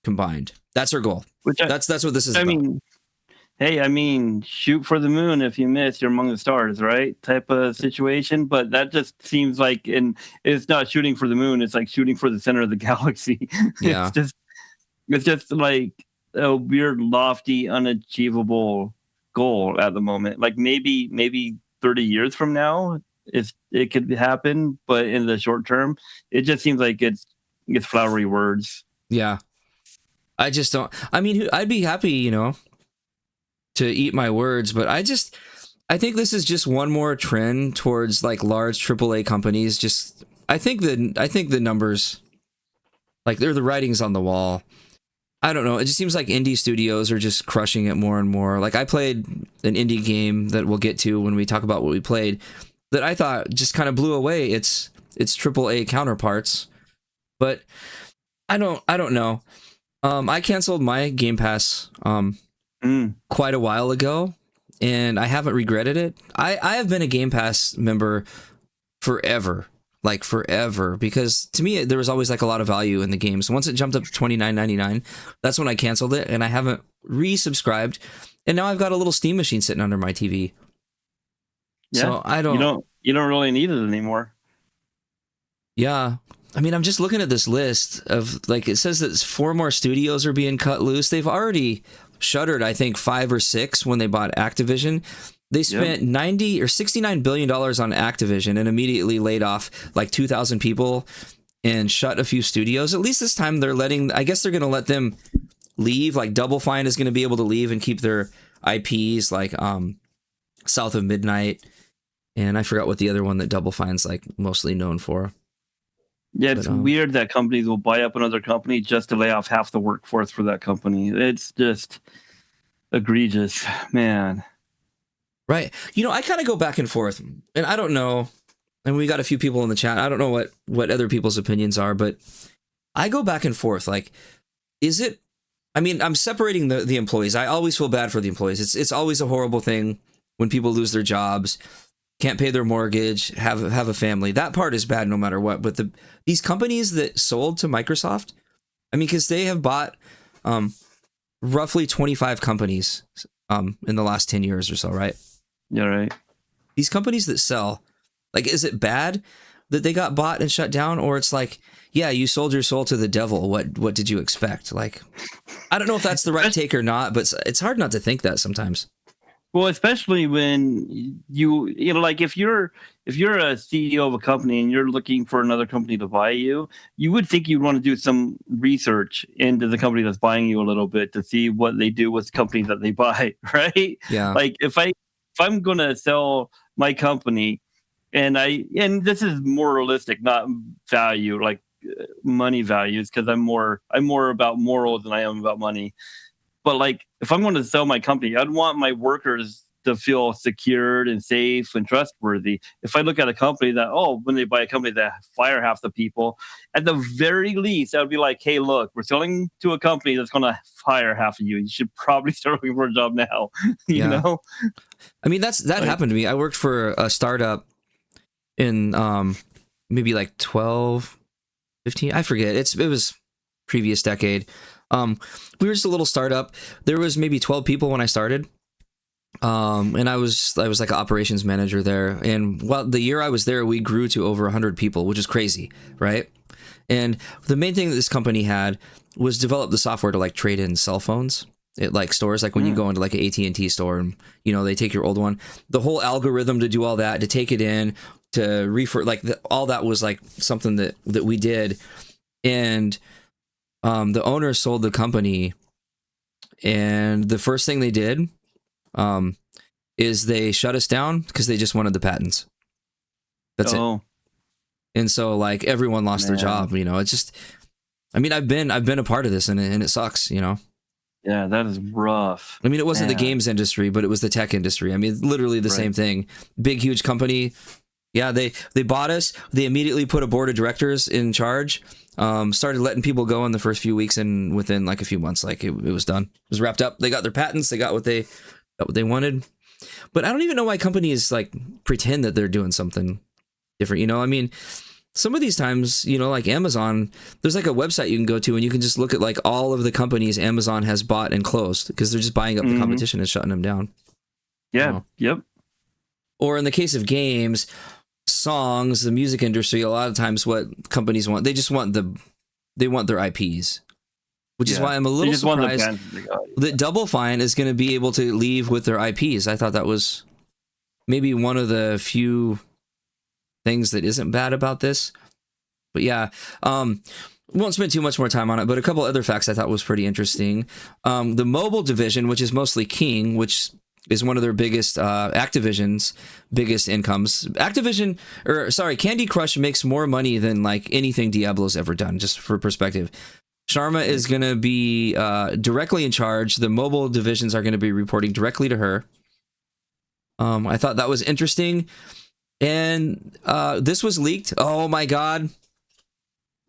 [SPEAKER 1] combined. That's her goal. That's what this is about.
[SPEAKER 2] I mean, shoot for the moon. If you miss, you're among the stars, right? Type of situation. But that just seems like, and it's not shooting for the moon. It's like shooting for the center of the galaxy.
[SPEAKER 1] Yeah.
[SPEAKER 2] It's just, It's just like a weird, lofty, unachievable goal at the moment. Like maybe 30 years from now, if it could happen, but in the short term, it just seems like it's flowery words.
[SPEAKER 1] Yeah. I just don't. I mean, I'd be happy, to eat my words, but I think this is just one more trend towards like large AAA companies. Just I think the numbers, like they're the writings on the wall. I don't know. It just seems like indie studios are just crushing it more and more. Like I played an indie game that we'll get to when we talk about what we played that I thought just kind of blew away its AAA counterparts. But I don't know. I canceled my Game Pass quite a while ago, and I haven't regretted it. I have been a Game Pass member forever. Like forever, because to me there was always like a lot of value in the games. Once it jumped up to $29.99, that's when I canceled it, and I haven't resubscribed. And now I've got a little Steam machine sitting under my TV.
[SPEAKER 2] Yeah,
[SPEAKER 1] so I don't.
[SPEAKER 2] You don't really need it anymore.
[SPEAKER 1] Yeah, I mean, I'm just looking at this list of like it says that 4 more studios are being cut loose. They've already shuttered, I think, 5 or 6 when they bought Activision. They spent $90 or $69 billion on Activision and immediately laid off like 2,000 people and shut a few studios. At least this time they're I guess they're going to let them leave. Like Double Fine is going to be able to leave and keep their IPs like South of Midnight. And I forgot what the other one that Double Fine's like mostly known for.
[SPEAKER 2] Yeah, it's weird that companies will buy up another company just to lay off half the workforce for that company. It's just egregious, man.
[SPEAKER 1] Right. I kind of go back and forth, and I don't know. And we got a few people in the chat. I don't know what other people's opinions are, but I go back and forth. Like, is it? I mean, I'm separating the employees. I always feel bad for the employees. It's always a horrible thing when people lose their jobs, can't pay their mortgage, have a family. That part is bad no matter what. But these companies that sold to Microsoft, I mean, because they have bought roughly 25 companies in the last 10 years or so, right?
[SPEAKER 2] Yeah, right.
[SPEAKER 1] These companies that sell, like, is it bad that they got bought and shut down? Or it's like, yeah, you sold your soul to the devil. What did you expect? Like, I don't know if that's the right take or not, but it's hard not to think that sometimes.
[SPEAKER 2] Well, especially when you know, like if you're a CEO of a company and you're looking for another company to buy you, you would think you'd want to do some research into the company that's buying you a little bit to see what they do with companies that they buy, right?
[SPEAKER 1] Yeah.
[SPEAKER 2] Like if I'm going to sell my company and this is more realistic, not value, like money values, because I'm more about morals than I am about money. But like, if I'm going to sell my company, I'd want my workers to feel secured and safe and trustworthy. If I look at a company that, when they buy a company that fire half the people, at the very least, I would be like, hey, look, we're selling to a company that's going to fire half of you. You should probably start looking for a job now. you know?
[SPEAKER 1] I mean, that happened to me. I worked for a startup in maybe like 12, 15, I forget. It was previous decade. We were just a little startup. There was maybe 12 people when I started. And I was like an operations manager there. And the year I was there, we grew to over 100 people, which is crazy, right? And the main thing that this company had was develop the software to like trade in cell phones at like stores, like when you go into like an AT&T store and, they take your old one. The whole algorithm to do all that, to take it in, to refer, like all that was like something that we did. And the owner sold the company, and the first thing they did is they shut us down because they just wanted the patents. That's it. And so like everyone lost their job. It's just, I mean, I've been a part of this, and it sucks.
[SPEAKER 2] Yeah, that is rough.
[SPEAKER 1] I mean, it wasn't the games industry, but it was the tech industry. I mean, literally the same thing. Big, huge company. Yeah, they bought us. They immediately put a board of directors in charge. Started letting people go in the first few weeks, and within like a few months, like it was done. It was wrapped up. They got their patents. They got what they wanted. But I don't even know why companies like pretend that they're doing something different. I mean, some of these times, like Amazon, there's like a website you can go to and you can just look at like all of the companies Amazon has bought and closed because they're just buying up the competition and shutting them down.
[SPEAKER 2] Yeah. Yep.
[SPEAKER 1] Or in the case of games, songs, the music industry, a lot of times what companies want, they just want their IPs. which is why I'm a little surprised that Double Fine is going to be able to leave with their IPs. I thought that was maybe one of the few things that isn't bad about this. But yeah, won't spend too much more time on it, but a couple other facts I thought was pretty interesting. The mobile division, which is mostly King, which is one of their biggest, Activision's biggest incomes. Candy Crush makes more money than like anything Diablo's ever done, just for perspective. Sharma is going to be directly in charge. The mobile divisions are going to be reporting directly to her. I thought that was interesting. And this was leaked. Oh my God.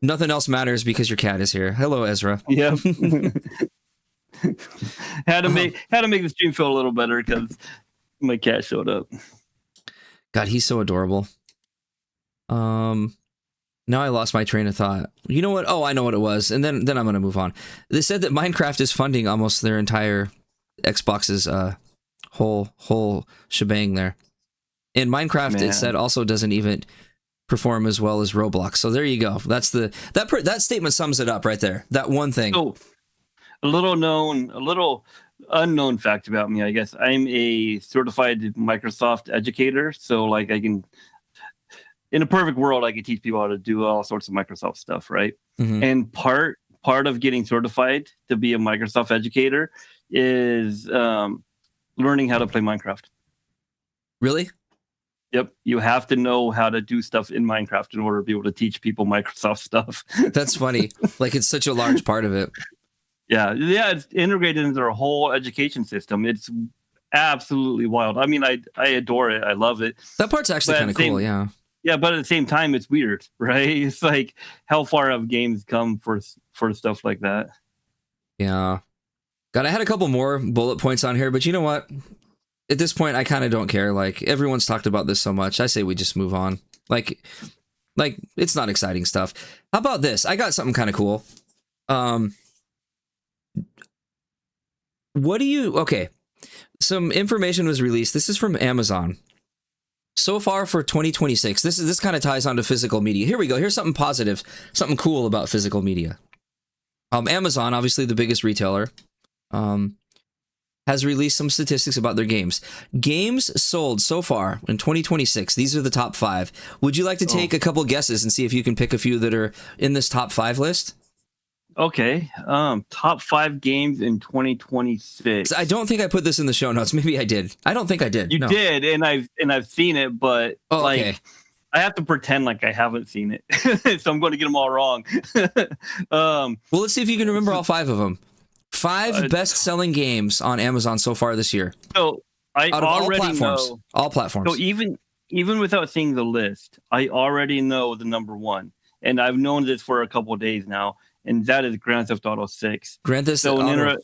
[SPEAKER 1] Nothing else matters because your cat is here. Hello, Ezra.
[SPEAKER 2] Yep. had to make the stream feel a little better because my cat showed up.
[SPEAKER 1] God, he's so adorable. Now I lost my train of thought. You know what? Oh, I know what it was. And then I'm going to move on. They said that Minecraft is funding almost their entire Xbox's whole shebang there. And Minecraft, it said, also doesn't even perform as well as Roblox. So there you go. That's that statement sums it up right there. That one thing.
[SPEAKER 2] So a little unknown fact about me, I guess. I'm a certified Microsoft educator. So like I can, in a perfect world, I could teach people how to do all sorts of Microsoft stuff, right? Mm-hmm. And part of getting certified to be a Microsoft educator is learning how to play Minecraft.
[SPEAKER 1] Really?
[SPEAKER 2] Yep. You have to know how to do stuff in Minecraft in order to be able to teach people Microsoft stuff. That's
[SPEAKER 1] funny. Like it's such a large part of it.
[SPEAKER 2] Yeah. It's integrated into their whole education system. It's absolutely wild. I mean, I adore it. I love it.
[SPEAKER 1] That part's actually kind of cool. Yeah.
[SPEAKER 2] Yeah, but at the same time, it's weird, right? It's like, how far have games come for stuff like that?
[SPEAKER 1] Yeah. God, I had a couple more bullet points on here, but you know what? At this point, I kind of don't care. Like, everyone's talked about this so much. I say we just move on. Like it's not exciting stuff. How about this? I got something kind of cool. Okay. Some information was released. This is from Amazon. So far for 2026, this kind of ties on to physical media. Here we go. Here's something positive, something cool about physical media. Amazon, obviously the biggest retailer, has released some statistics about their games. Games sold so far in 2026. These are the top 5. Would you like to take a couple guesses and see if you can pick a few that are in this top 5 list?
[SPEAKER 2] Okay. Top 5 games in 2026.
[SPEAKER 1] I don't think I put this in the show notes. Maybe I did. I don't think I did.
[SPEAKER 2] You did, and I've seen it, but
[SPEAKER 1] okay.
[SPEAKER 2] I have to pretend like I haven't seen it, so I'm going to get them all wrong.
[SPEAKER 1] Well, let's see if you can remember all 5 of them. 5 best-selling games on Amazon so far this year.
[SPEAKER 2] So I
[SPEAKER 1] out of
[SPEAKER 2] already
[SPEAKER 1] all platforms.
[SPEAKER 2] know
[SPEAKER 1] all platforms.
[SPEAKER 2] So even without seeing the list, I already know the number 1, and I've known this for a couple of days now. And that is Grand Theft Auto 6.
[SPEAKER 1] Grand Theft Auto.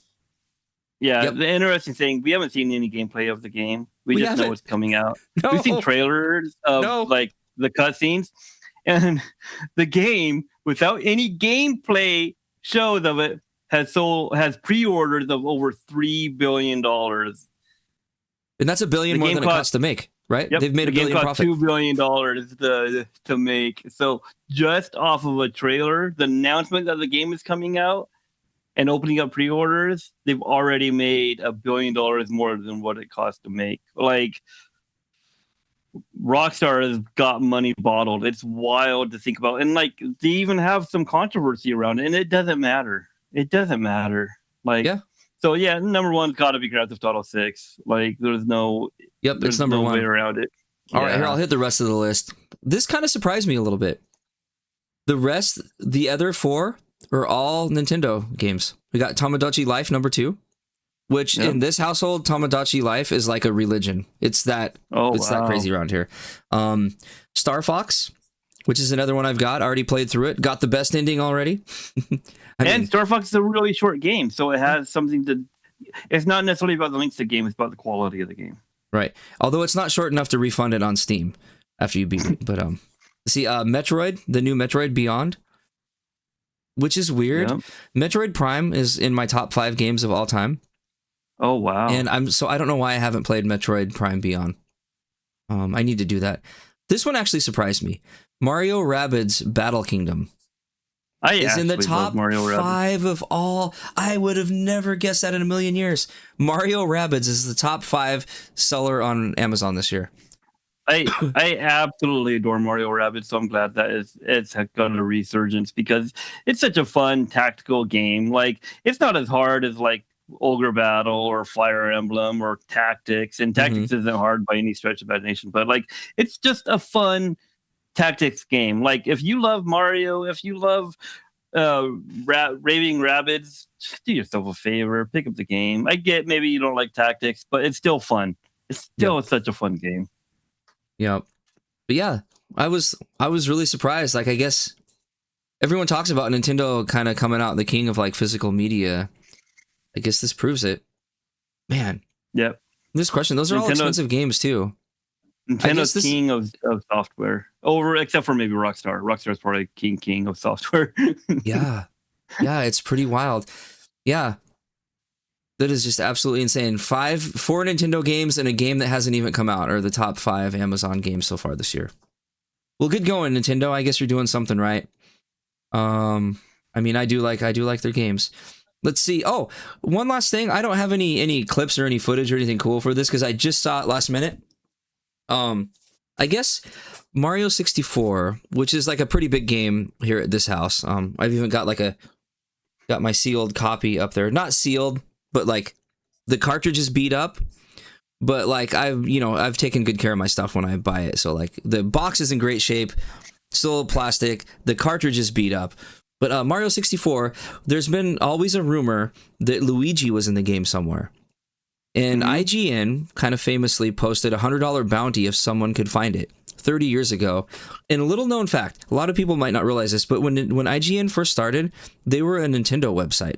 [SPEAKER 2] The interesting thing, we haven't seen any gameplay of the game. We just know it's coming out. No. We've seen trailers of like the cutscenes, and the game, without any gameplay shows of it, has pre-orders of over $3 billion.
[SPEAKER 1] And that's $1 billion more than it costs to make. Right?
[SPEAKER 2] Yep.
[SPEAKER 1] They've made $1 billion profit.
[SPEAKER 2] $2 billion to make. So just off of a trailer, the announcement that the game is coming out and opening up pre-orders, they've already made $1 billion more than what it cost to make. Like, Rockstar has got money bottled. It's wild to think about. And like, they even have some controversy around it, and it doesn't matter. It doesn't matter. Like, yeah. So yeah, number 1's got to be Grand Theft Auto 6. Like, there's no.
[SPEAKER 1] Yep, it's number 1.
[SPEAKER 2] Way around it.
[SPEAKER 1] All right, here, I'll hit the rest of the list. This kind of surprised me a little bit. The other 4 are all Nintendo games. We got Tamagotchi Life number 2, which in this household, Tamagotchi Life is like a religion. It's that crazy around here. Star Fox, which is another one I've got. Already played through it. Got the best ending already.
[SPEAKER 2] Star Fox is a really short game, so it has something to. It's not necessarily about the length of the game; it's about the quality of the game. Right.
[SPEAKER 1] Although it's not short enough to refund it on Steam after you beat it. But see, Metroid, the new Metroid Beyond, which is weird. Yep. Metroid Prime is in my top 5 games of all time.
[SPEAKER 2] Oh wow!
[SPEAKER 1] And I don't know why I haven't played Metroid Prime Beyond. I need to do that. This one actually surprised me. Mario Rabbids Battle Kingdom.
[SPEAKER 2] I
[SPEAKER 1] is in the
[SPEAKER 2] actually
[SPEAKER 1] top
[SPEAKER 2] love Mario Rabbids.
[SPEAKER 1] 5 of all. I would have never guessed that in a million years. Mario Rabbids is the top 5 seller on Amazon this year.
[SPEAKER 2] I absolutely adore Mario Rabbids, so I'm glad that it's got a resurgence because it's such a fun tactical game. Like, it's not as hard as like Ogre Battle or Fire Emblem or Tactics, and Tactics isn't hard by any stretch of imagination, but like, it's just a fun tactics game. Like, if you love Mario, if you love Raving Rabbids, just do yourself a favor, pick up the game. I get maybe you don't like tactics, but it's still fun. It's still such a fun game.
[SPEAKER 1] Yeah. But yeah, I was really surprised. Like, I guess everyone talks about Nintendo kind of coming out the king of like physical media. I guess this proves it. Man.
[SPEAKER 2] Yep.
[SPEAKER 1] This question, those are all expensive games too.
[SPEAKER 2] Nintendo's king of software. Except for maybe Rockstar. Rockstar's probably king of software.
[SPEAKER 1] Yeah. Yeah, it's pretty wild. Yeah. That is just absolutely insane. 4 Nintendo games and a game that hasn't even come out are the top 5 Amazon games so far this year. Well, good going, Nintendo. I guess you're doing something right. I mean, I do like their games. Let's see. Oh, one last thing. I don't have any clips or any footage or anything cool for this because I just saw it last minute. I guess Mario 64, which is like a pretty big game here at this house. I've even got got my sealed copy up there. Not sealed, but like the cartridge is beat up, but like I've taken good care of my stuff when I buy it. So like the box is in great shape, still plastic. The cartridge is beat up, but Mario 64, there's been always a rumor that Luigi was in the game somewhere. And IGN kind of famously posted a $100 bounty if someone could find it 30 years ago. And a little known fact, a lot of people might not realize this, but when IGN first started, they were a Nintendo website.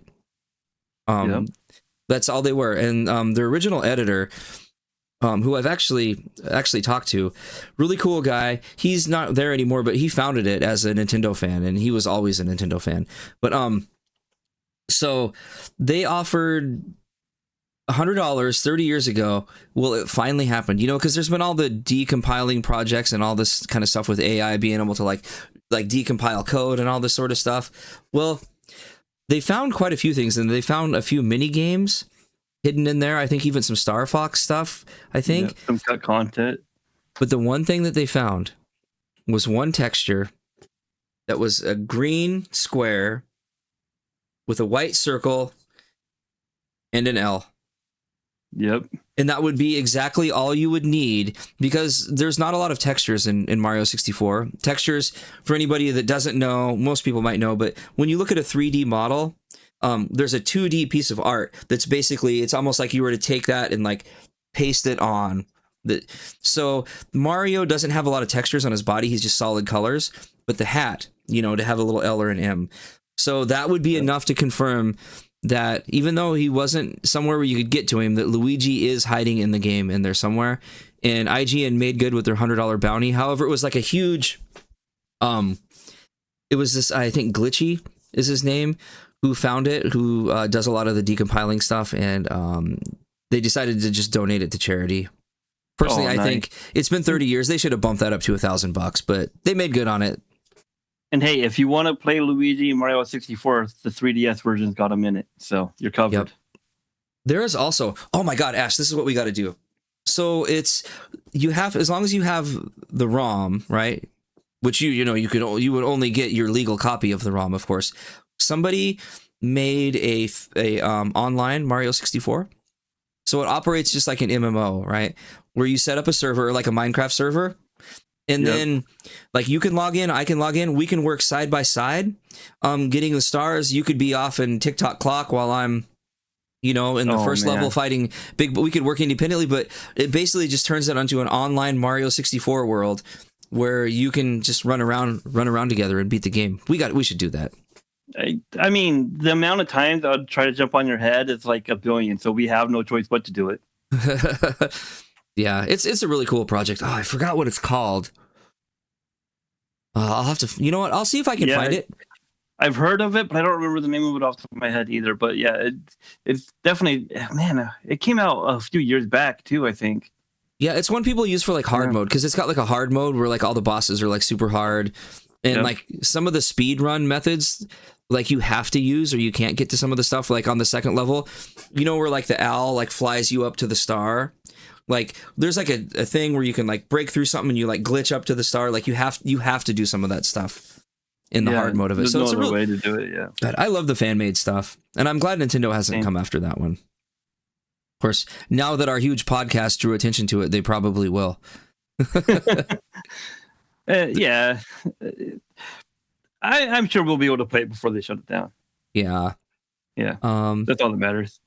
[SPEAKER 1] That's all they were. And their original editor, who I've actually talked to, really cool guy. He's not there anymore, but he founded it as a Nintendo fan, and he was always a Nintendo fan. But so they offered $100 30 years ago. Well, it finally happened, because there's been all the decompiling projects and all this kind of stuff with AI being able to like decompile code and all this sort of stuff. Well, they found quite a few things, and they found a few mini games hidden in there. I think even some Star Fox stuff,
[SPEAKER 2] some cut content.
[SPEAKER 1] But the one thing that they found was one texture that was a green square with a white circle and an L.
[SPEAKER 2] Yep.
[SPEAKER 1] And that would be exactly all you would need, because there's not a lot of textures in Mario 64. Textures, for anybody that doesn't know, most people might know, but when you look at a 3D model, there's a 2D piece of art that's basically, it's almost like you were to take that and like paste it on. So Mario doesn't have a lot of textures on his body. He's just solid colors. But the hat, to have a little L or an M. So that would be enough to confirm that even though he wasn't somewhere where you could get to him, that Luigi is hiding in the game in there somewhere. And IGN made good with their $100 bounty. However, it was like a huge, it was this, I think Glitchy is his name, who found it, who does a lot of the decompiling stuff, and they decided to just donate it to charity. Personally, I think it's been 30 years. They should have bumped that up to $1,000, but they made good on it.
[SPEAKER 2] And hey, if you want to play Luigi and Mario 64, the 3DS version's got a minute, so you're covered.
[SPEAKER 1] Yep. There is also, oh my God, Ash, this is what we got to do. So it's, as long as you have the ROM, right? Which you would only get your legal copy of the ROM, of course. Somebody made a online Mario 64. So it operates just like an MMO, right? Where you set up a server, like a Minecraft server. And then, like, you can log in, I can log in, we can work side by side, getting the stars. You could be off in TikTok clock while I'm, in the first level fighting big, but we could work independently. But it basically just turns it onto an online Mario 64 world where you can just run around together and beat the game. We should do that.
[SPEAKER 2] I mean, the amount of times I would try to jump on your head is like a billion, so we have no choice but to do it.
[SPEAKER 1] Yeah, it's a really cool project. Oh, I forgot what it's called. I'll have to, you know what? I'll see if I can find it.
[SPEAKER 2] I've heard of it, but I don't remember the name of it off the top of my head either. But yeah, it's definitely, man, it came out a few years back too, I think.
[SPEAKER 1] Yeah, it's one people use for like hard mode, because it's got like a hard mode where like all the bosses are like super hard. And
[SPEAKER 2] Yep.
[SPEAKER 1] like some of the speed run methods, like you have to use or you can't get to some of the stuff like on the second level, where like the owl like flies you up to the star. Like there's like a thing where you can like break through something and you like glitch up to the star. Like you have to do some of that stuff in the hard mode of it.
[SPEAKER 2] There's
[SPEAKER 1] So
[SPEAKER 2] no
[SPEAKER 1] it's a
[SPEAKER 2] other
[SPEAKER 1] real
[SPEAKER 2] way to do it. Yeah.
[SPEAKER 1] God, I love the fan made stuff, and I'm glad Nintendo hasn't come after that one. Of course, now that our huge podcast drew attention to it, they probably will.
[SPEAKER 2] Yeah. I'm sure we'll be able to play it before they shut it down.
[SPEAKER 1] Yeah.
[SPEAKER 2] Yeah. That's all that matters.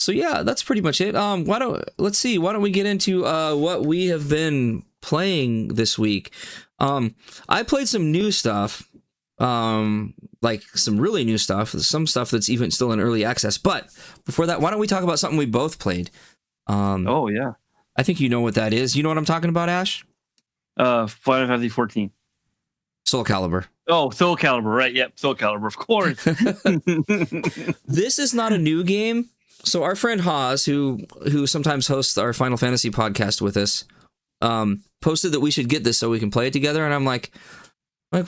[SPEAKER 1] So yeah, that's pretty much it. Why don't we get into what we have been playing this week? I played some new stuff. Like some really new stuff, some stuff that's even still in early access. But before that, why don't we talk about something we both played?
[SPEAKER 2] Oh yeah.
[SPEAKER 1] I think you know what that is. You know what I'm talking about, Ash?
[SPEAKER 2] Final Fantasy 14.
[SPEAKER 1] Soulcalibur.
[SPEAKER 2] Oh, Soulcalibur, right? Yep, Soulcalibur, of course.
[SPEAKER 1] This is not a new game. So our friend Haas, who sometimes hosts our Final Fantasy podcast with us, posted that we should get this so we can play it together. And I'm like,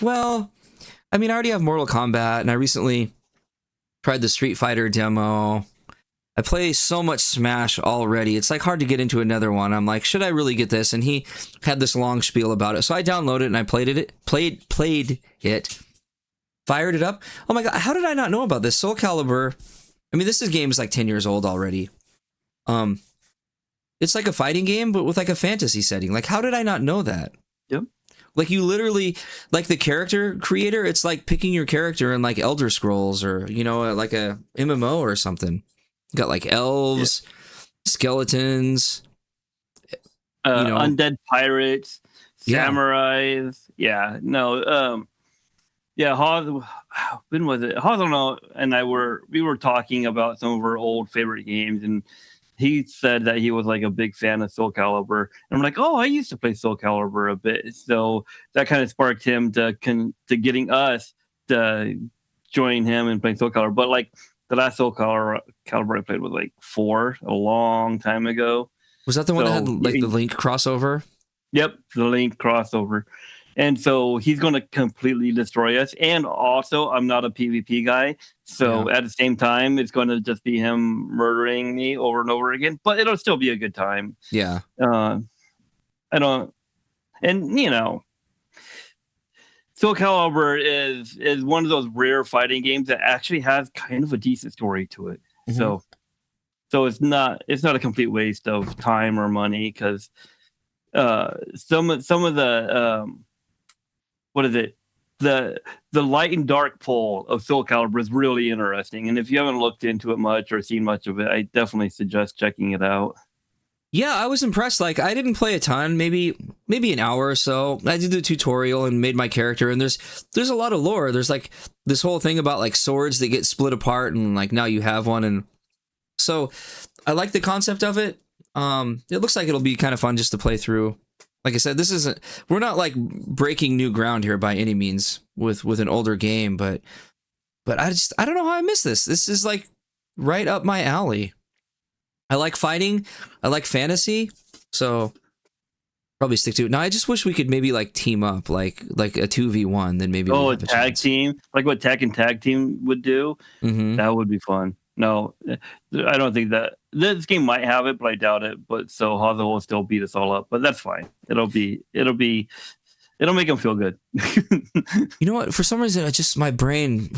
[SPEAKER 1] well, I mean, I already have Mortal Kombat, and I recently tried the Street Fighter demo. I play so much Smash already. It's like hard to get into another one. I'm like, should I really get this? And he had this long spiel about it. So I downloaded it and I played it, fired it up. Oh my God. How did I not know about this? Soulcalibur. I mean, this game is like 10 years old already. It's like a fighting game, but with like a fantasy setting. Like, how did I not know that?
[SPEAKER 2] Yep.
[SPEAKER 1] Like you literally, like the character creator, it's like picking your character in like Elder Scrolls or, like a MMO or something. You got like elves, skeletons,
[SPEAKER 2] undead pirates, samurais. Yeah, no, Haas, when was it? Haas and we were talking about some of our old favorite games, and he said that he was like a big fan of Soulcalibur. And I'm like, oh, I used to play Soulcalibur a bit. So that kind of sparked him to getting us to join him and playing Soulcalibur. But like the last Soulcalibur I played was like 4, a long time ago.
[SPEAKER 1] Was that the one that had like the Link crossover?
[SPEAKER 2] Yep, the Link crossover. And so he's going to completely destroy us. And also, I'm not a PvP guy. So at the same time, it's going to just be him murdering me over and over again. But it'll still be a good time.
[SPEAKER 1] Yeah.
[SPEAKER 2] Soulcalibur is one of those rare fighting games that actually has kind of a decent story to it. Mm-hmm. So it's not a complete waste of time or money, because some of the what is it? The light and dark pull of Soulcalibur is really interesting. And if you haven't looked into it much or seen much of it, I definitely suggest checking it out.
[SPEAKER 1] Yeah, I was impressed. Like, I didn't play a ton, maybe an hour or so. I did the tutorial and made my character, and there's a lot of lore. There's like this whole thing about like swords that get split apart, and like now you have one, and so I like the concept of it. It looks like it'll be kind of fun just to play through. Like I said, we're not like breaking new ground here by any means with an older game, but I don't know how I missed this. This is like right up my alley. I like fighting. I like fantasy. So probably stick to it. Now, I just wish we could maybe like team up, like a 2v1, then maybe.
[SPEAKER 2] Oh, a tag team, like what Tekken Tag Team would do. Mm-hmm. That would be fun. No, I don't think that this game might have it, but I doubt it. But so Haza will still beat us all up, but that's fine. It'll make him feel good.
[SPEAKER 1] You know what? For some reason, my brain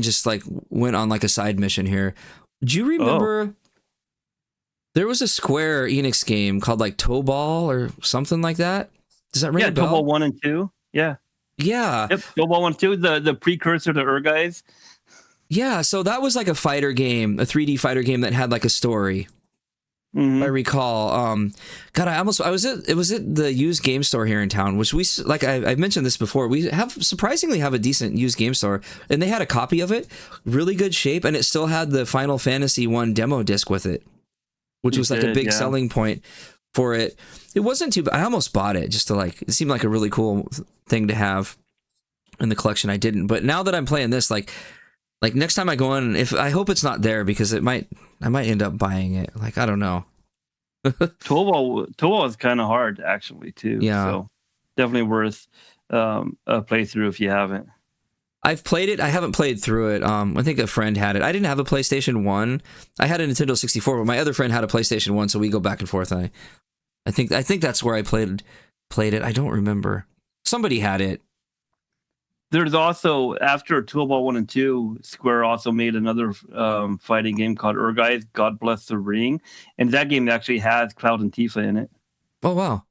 [SPEAKER 1] just like went on like a side mission here. Do you remember? There was a Square Enix game called like Toe Ball or something like that. Does that ring a bell?
[SPEAKER 2] Toe Ball 1 and 2. Yeah.
[SPEAKER 1] Yeah.
[SPEAKER 2] Yep. Toe Ball 1 and 2, the precursor to Guys.
[SPEAKER 1] Yeah, so that was like a fighter game, a 3D fighter game that had like a story. Mm-hmm. I recall. God, it was at the used game store here in town, which I mentioned this before. We surprisingly have a decent used game store, and they had a copy of it, really good shape, and it still had the Final Fantasy 1 demo disc with it, which was like a big selling point for it. It wasn't too bad. I almost bought it just to like, it seemed like a really cool thing to have in the collection. I didn't, but now that I'm playing this, like next time I go in, I hope it's not there, because I might end up buying it. Like, I don't know.
[SPEAKER 2] Toe Ball is kind of hard actually too.
[SPEAKER 1] Yeah.
[SPEAKER 2] So definitely worth a playthrough if you haven't.
[SPEAKER 1] I've played it. I haven't played through it. I think a friend had it. I didn't have a PlayStation 1. I had a Nintendo 64, but my other friend had a PlayStation 1, so we go back and forth. I think that's where I played it. I don't remember. Somebody had it.
[SPEAKER 2] There's also, after Toolball 1 and 2, Square also made another fighting game called Urgai's God Bless the Ring, and that game actually has Cloud and Tifa in it.
[SPEAKER 1] Oh, wow.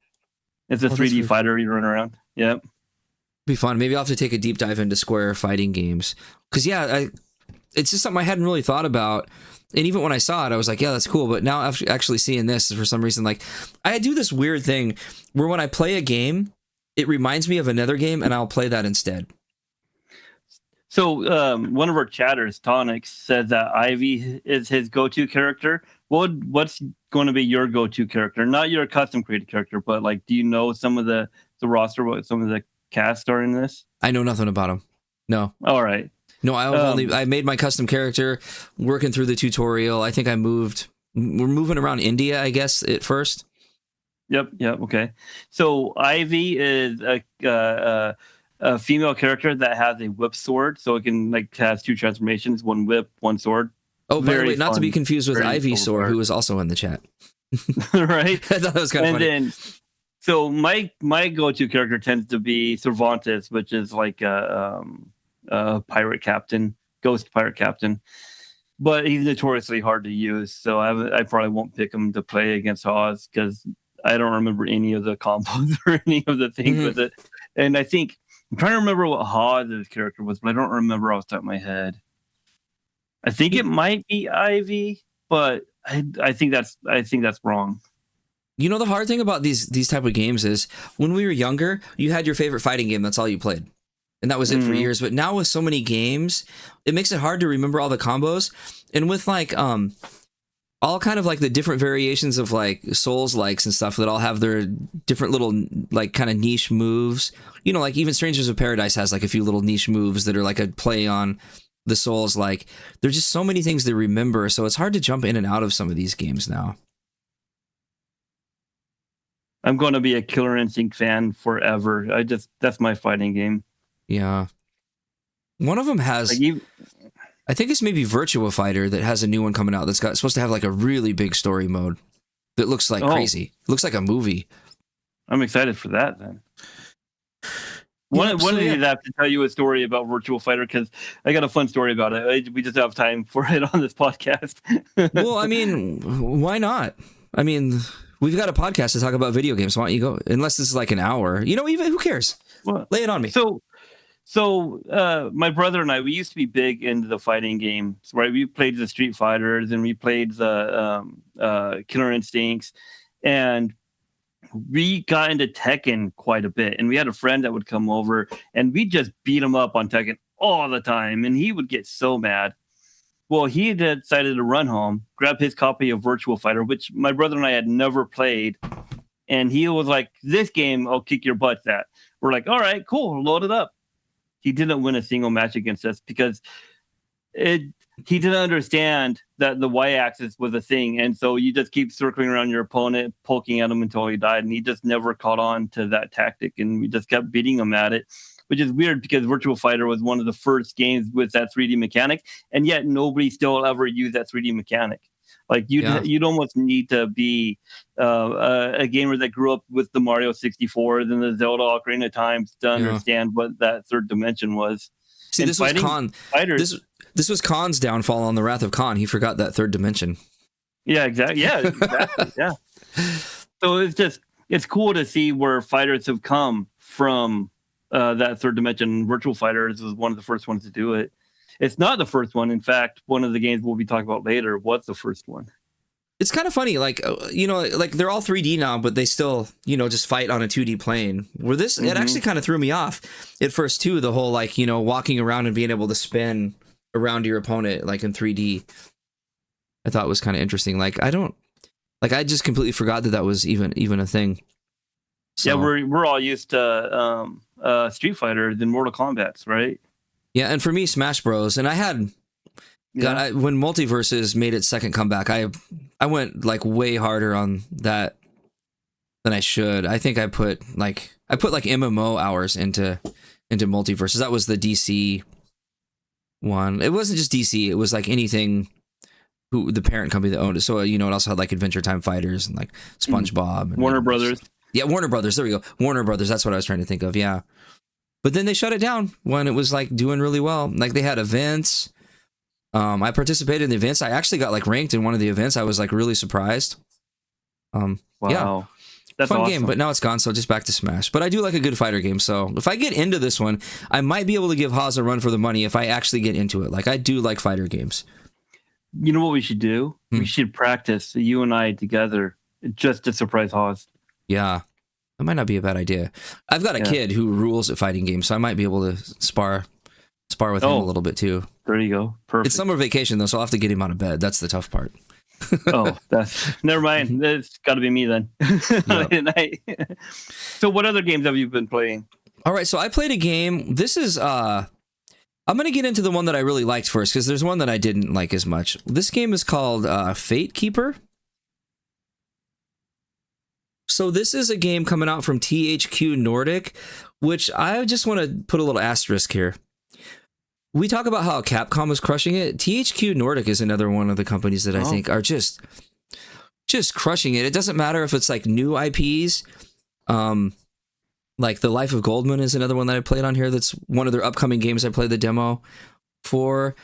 [SPEAKER 2] It's a 3D fighter you run around. Yep.
[SPEAKER 1] Be fun. Maybe I'll have to take a deep dive into Square fighting games. Because, yeah, it's just something I hadn't really thought about. And even when I saw it, I was like, yeah, that's cool. But now after actually seeing this, for some reason, like, I do this weird thing where when I play a game, it reminds me of another game, and I'll play that instead.
[SPEAKER 2] So one of our chatters, Tonic, said that Ivy is his go-to character. What's going to be your go-to character? Not your custom-created character, but, like, do you know some of the roster, what some of the cast are in this?
[SPEAKER 1] I know nothing about him. No.
[SPEAKER 2] All right.
[SPEAKER 1] No, I made my custom character working through the tutorial. I think we're moving around India, I guess, at first.
[SPEAKER 2] Yep. Okay. So Ivy is a female character that has a whip sword, so it can has two transformations: one whip, one sword.
[SPEAKER 1] Oh, by the way, not to be confused with Ivy Sword, who was also in the chat.
[SPEAKER 2] Right.
[SPEAKER 1] I thought that was kind of funny.
[SPEAKER 2] Then, so my go-to character tends to be Cervantes, which is like a pirate captain, ghost pirate captain. But he's notoriously hard to use, so I probably won't pick him to play against Hawes because I don't remember any of the combos or any of the things with it. And I think I'm trying to remember what Hawes' character was, but I don't remember off the top of my head. I think it might be Ivy, but I think that's wrong.
[SPEAKER 1] You know, the hard thing about these type of games is when we were younger, you had your favorite fighting game. That's all you played. And that was it for years. But now with so many games, it makes it hard to remember all the combos. And with like all kind of like the different variations of like Souls likes and stuff that all have their different little like kind of niche moves. You know, like even Strangers of Paradise has like a few little niche moves that are like a play on the Souls. Like there's just so many things to remember. So it's hard to jump in and out of some of these games now.
[SPEAKER 2] I'm going to be a Killer Instinct fan forever. That's my fighting game.
[SPEAKER 1] Yeah. One of them has, I think it's maybe Virtua Fighter that has a new one coming out that's supposed to have like a really big story mode that looks like crazy. It looks like a movie.
[SPEAKER 2] I'm excited for that then. One of these I have to tell you a story about Virtua Fighter because I got a fun story about it. We just don't have time for it on this podcast.
[SPEAKER 1] Well, I mean, why not? I mean, we've got a podcast to talk about video games. Why don't you go? Unless this is like an hour. You know, even who cares?
[SPEAKER 2] Well,
[SPEAKER 1] lay it on me.
[SPEAKER 2] So my brother and I, we used to be big into the fighting games, right? We played the Street Fighters and we played the Killer Instincts, and we got into Tekken quite a bit. And we had a friend that would come over and we just beat him up on Tekken all the time. And he would get so mad. Well, he decided to run home, grab his copy of Virtua Fighter, which my brother and I had never played. And he was like, this game, I'll kick your butts at. We're like, all right, cool, load it up. He didn't win a single match against us because he didn't understand that the y-axis was a thing. And so you just keep circling around your opponent, poking at him until he died. And he just never caught on to that tactic. And we just kept beating him at it, which is weird because Virtua Fighter was one of the first games with that 3D mechanic. And yet nobody still ever used that 3D mechanic. Like you'd almost need to be a gamer that grew up with the Mario 64 and the Zelda Ocarina of Time to understand what that third dimension was.
[SPEAKER 1] See, this was Khan. This was Khan's downfall on the Wrath of Khan. He forgot that third dimension.
[SPEAKER 2] Yeah, exactly. Yeah, exactly. Yeah. So it's cool to see where fighters have come from that third dimension. Virtual Fighters was one of the first ones to do it. It's not the first one. In fact, one of the games we'll be talking about later was the first one.
[SPEAKER 1] It's kind of funny, like, you know, like they're all 3D now, but they still, you know, just fight on a 2D plane. Where this, it actually kind of threw me off at first too. The whole, like, you know, walking around and being able to spin around your opponent, like in 3D, I thought was kind of interesting. Like, I just completely forgot that was even a thing. So,
[SPEAKER 2] yeah, we're all used to Street Fighter than Mortal Kombat's, right?
[SPEAKER 1] Yeah, and for me, Smash Bros. And I had, when Multiverses made its second comeback, I went like way harder on that than I should. I think I put like MMO hours into Multiverses. That was the DC one. It wasn't just DC. It was like anything who the parent company that owned it. So it also had like Adventure Time Fighters and like SpongeBob and
[SPEAKER 2] Warner Brothers.
[SPEAKER 1] Yeah, Warner Brothers. There we go. Warner Brothers. That's what I was trying to think of. Yeah. But then they shut it down when it was like doing really well. Like they had events. I participated in the events. I actually got like ranked in one of the events. I was like really surprised.
[SPEAKER 2] Wow.
[SPEAKER 1] Yeah.
[SPEAKER 2] That's
[SPEAKER 1] fun
[SPEAKER 2] awesome.
[SPEAKER 1] game, but now it's gone, so just back to Smash. But I do like a good fighter game, so if I get into this one, I might be able to give Haas a run for the money if I actually get into it. Like, I do like fighter games.
[SPEAKER 2] You know what we should do? We should practice, you and I together, just to surprise Haas.
[SPEAKER 1] Yeah, that might not be a bad idea. I've got a kid who rules at fighting games, so I might be able to spar with him a little bit too.
[SPEAKER 2] There you go. Perfect.
[SPEAKER 1] It's summer vacation though, so I'll have to get him out of bed. That's the tough part.
[SPEAKER 2] That's never mind. It's got to be me then. Yep. So what other games have you been playing?
[SPEAKER 1] All right, so I played a game. This is I'm going to get into the one that I really liked first, because there's one that I didn't like as much. This game is called Fatekeeper. So this is a game coming out from THQ Nordic, which I just want to put a little asterisk here. We talk about how Capcom is crushing it. THQ Nordic is another one of the companies that I think are just crushing it. It doesn't matter if it's like new IPs. Like The Life of Goldman is another one that I played on here. That's one of their upcoming games I played the demo for.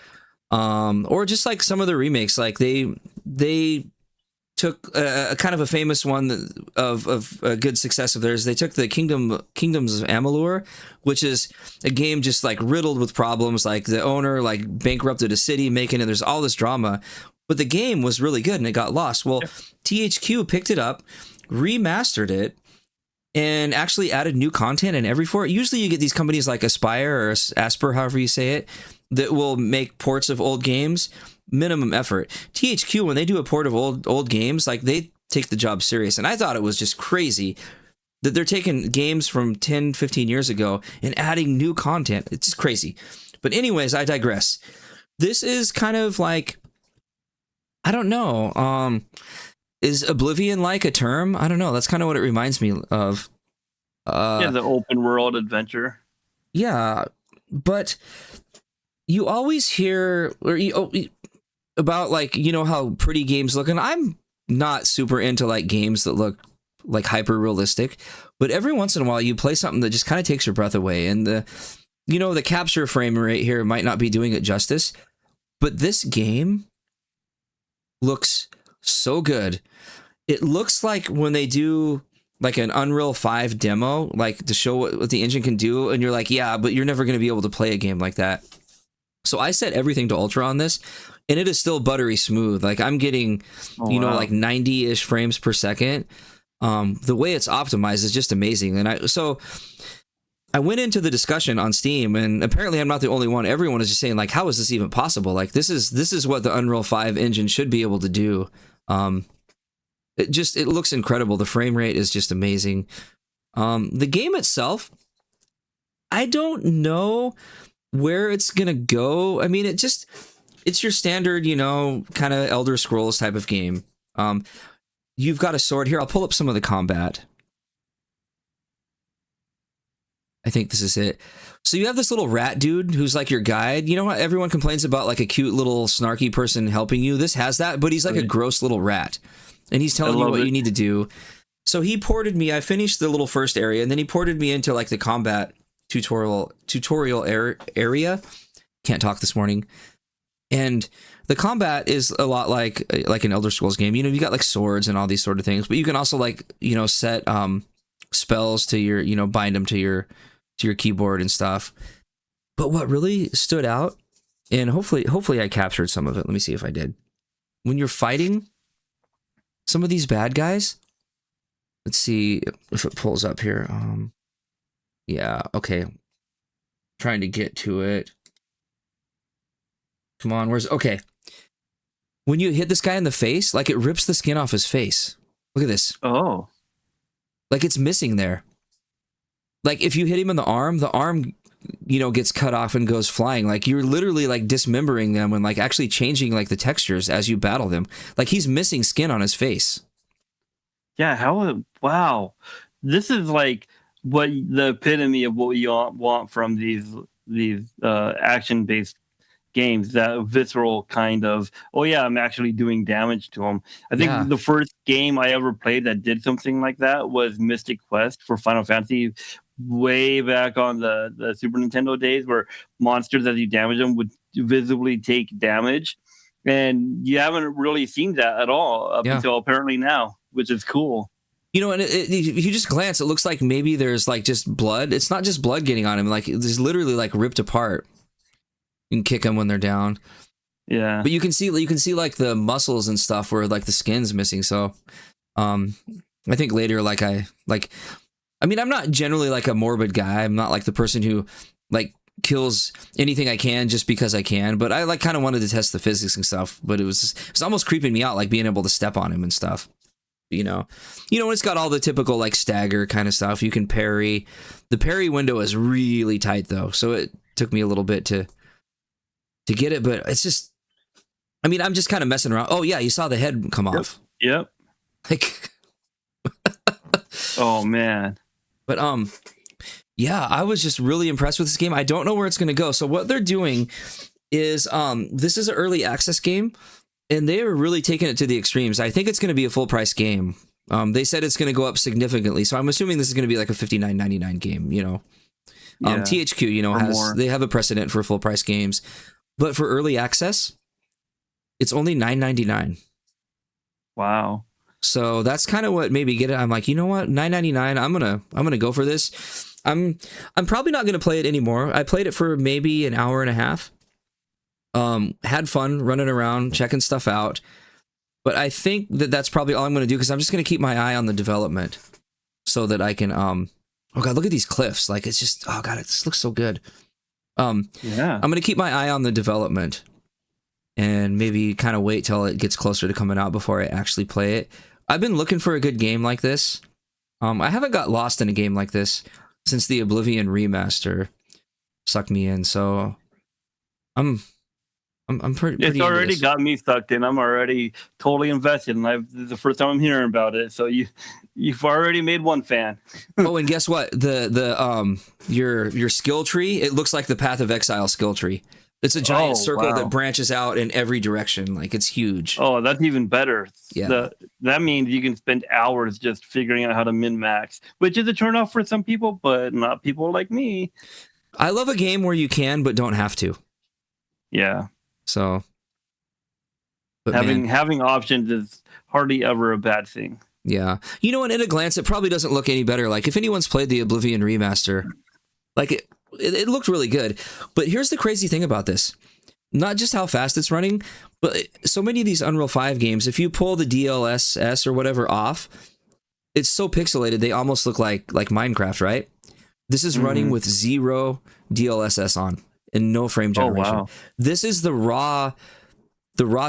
[SPEAKER 1] Or just like some of the remakes. Like they took a kind of a famous one of a good success of theirs. They took the Kingdoms of Amalur, which is a game just like riddled with problems. Like the owner like bankrupted a city, making it. There's all this drama, but the game was really good and it got lost. Well, THQ picked it up, remastered it, and actually added new content in every for it. Usually you get these companies like Aspire or Asper, however you say it, that will make ports of old games. Minimum effort. THQ, when they do a port of old games, like they take the job serious. And I thought it was just crazy that they're taking games from 10, 15 years ago and adding new content. It's just crazy. But anyways, I digress. This is kind of like, I don't know, is Oblivion like a term? I don't know. That's kind of what it reminds me of.
[SPEAKER 2] The open world adventure.
[SPEAKER 1] Yeah, but you always hear about like, how pretty games look, and I'm not super into like games that look like hyper realistic, but every once in a while you play something that just kind of takes your breath away, and the capture frame rate here might not be doing it justice, but this game looks so good. It looks like when they do like an Unreal 5 demo, like to show what the engine can do, and you're like, yeah, but you're never going to be able to play a game like that. So I set everything to ultra on this, and it is still buttery smooth. Like I'm getting, like 90-ish frames per second. The way it's optimized is just amazing. And I went into the discussion on Steam, and apparently I'm not the only one. Everyone is just saying like, how is this even possible? Like this is what the Unreal 5 engine should be able to do. It looks incredible. The frame rate is just amazing. The game itself, I don't know where it's gonna go. I mean, it's your standard, kind of Elder Scrolls type of game. You've got a sword here. I'll pull up some of the combat. I think this is it. So you have this little rat dude who's like your guide. You know how everyone complains about like a cute little snarky person helping you? This has that, but he's like a gross little rat. And he's telling you what you need to do. So he ported me. I finished the little first area, and then he ported me into like the combat tutorial area. Can't talk this morning. And the combat is a lot like an Elder Scrolls game. You got like swords and all these sort of things, but you can also like, set spells to your, bind them to your keyboard and stuff. But what really stood out, and hopefully I captured some of it. Let me see if I did. When you're fighting some of these bad guys, let's see if it pulls up here. Yeah, okay. Trying to get to it. Come on, okay. When you hit this guy in the face, like it rips the skin off his face. Look at this.
[SPEAKER 2] Oh.
[SPEAKER 1] Like it's missing there. Like if you hit him in the arm, gets cut off and goes flying. Like you're literally like dismembering them and like actually changing like the textures as you battle them. Like he's missing skin on his face.
[SPEAKER 2] Yeah, wow. This is like what the epitome of what you want from these action based games, that visceral kind of, oh yeah, I'm actually doing damage to them. I
[SPEAKER 1] Yeah.
[SPEAKER 2] think the first game I ever played that did something like that was Mystic Quest for Final Fantasy, way back on the Super Nintendo days, where monsters, as you damage them, would visibly take damage. And you haven't really seen that at all up
[SPEAKER 1] Yeah.
[SPEAKER 2] until apparently now, which is cool.
[SPEAKER 1] You know, and if you just glance, it looks like maybe there's like just blood. It's not just blood getting on him. Like it's literally like ripped apart. You can kick them when they're down.
[SPEAKER 2] Yeah.
[SPEAKER 1] But you can see like the muscles and stuff where like the skin's missing. So, I think later, I mean, I'm not generally like a morbid guy. I'm not like the person who like kills anything I can just because I can. But I like kind of wanted to test the physics and stuff. But it's almost creeping me out, like being able to step on him and stuff. You know, it's got all the typical like stagger kind of stuff. You can parry. The parry window is really tight though, so it took me a little bit to get it. But it's just, I mean, I'm just kind of messing around. Oh yeah, you saw the head come off.
[SPEAKER 2] Yep.
[SPEAKER 1] Like,
[SPEAKER 2] oh man.
[SPEAKER 1] But yeah, I was just really impressed with this game. I don't know where it's going to go. So what they're doing is this is an early access game. And they are really taking it to the extremes. I think it's going to be a full price game. They said it's going to go up significantly, so I'm assuming this is going to be like a $59.99 game. You know,
[SPEAKER 2] Yeah.
[SPEAKER 1] THQ, you know, they have a precedent for full price games, but for early access, it's only $9.99.
[SPEAKER 2] Wow.
[SPEAKER 1] So that's kind of what made me get it. I'm like, you know what, $9.99. I'm gonna go for this. I'm probably not gonna play it anymore. I played it for maybe an hour and a half. Had fun running around, checking stuff out. But I think that's probably all I'm going to do, because I'm just going to keep my eye on the development so that I can, oh God, look at these cliffs. Like, it's just, oh God, this looks so good.
[SPEAKER 2] Yeah.
[SPEAKER 1] I'm going to keep my eye on the development and maybe kind of wait till it gets closer to coming out before I actually play it. I've been looking for a good game like this. I haven't got lost in a game like this since the Oblivion remaster sucked me in. So I'm pretty.
[SPEAKER 2] It's already got me sucked in. I'm already totally invested, and this is the first time I'm hearing about it. So you've already made one fan.
[SPEAKER 1] Oh, and guess what? Your skill tree, it looks like the Path of Exile skill tree. It's a giant circle that branches out in every direction. Like, it's huge.
[SPEAKER 2] Oh, that's even better.
[SPEAKER 1] Yeah.
[SPEAKER 2] That means you can spend hours just figuring out how to min-max, which is a turnoff for some people, but not people like me.
[SPEAKER 1] I love a game where you can but don't have to.
[SPEAKER 2] Yeah.
[SPEAKER 1] So, but
[SPEAKER 2] having options is hardly ever a bad thing.
[SPEAKER 1] Yeah. You know, and at a glance, it probably doesn't look any better. Like, if anyone's played the Oblivion remaster, like, it looked really good. But here's the crazy thing about this. Not just how fast it's running, but so many of these Unreal 5 games, if you pull the DLSS or whatever off, it's so pixelated, they almost look like Minecraft, right? This is running with 0 DLSS on and no frame generation.
[SPEAKER 2] Oh, wow.
[SPEAKER 1] This is the raw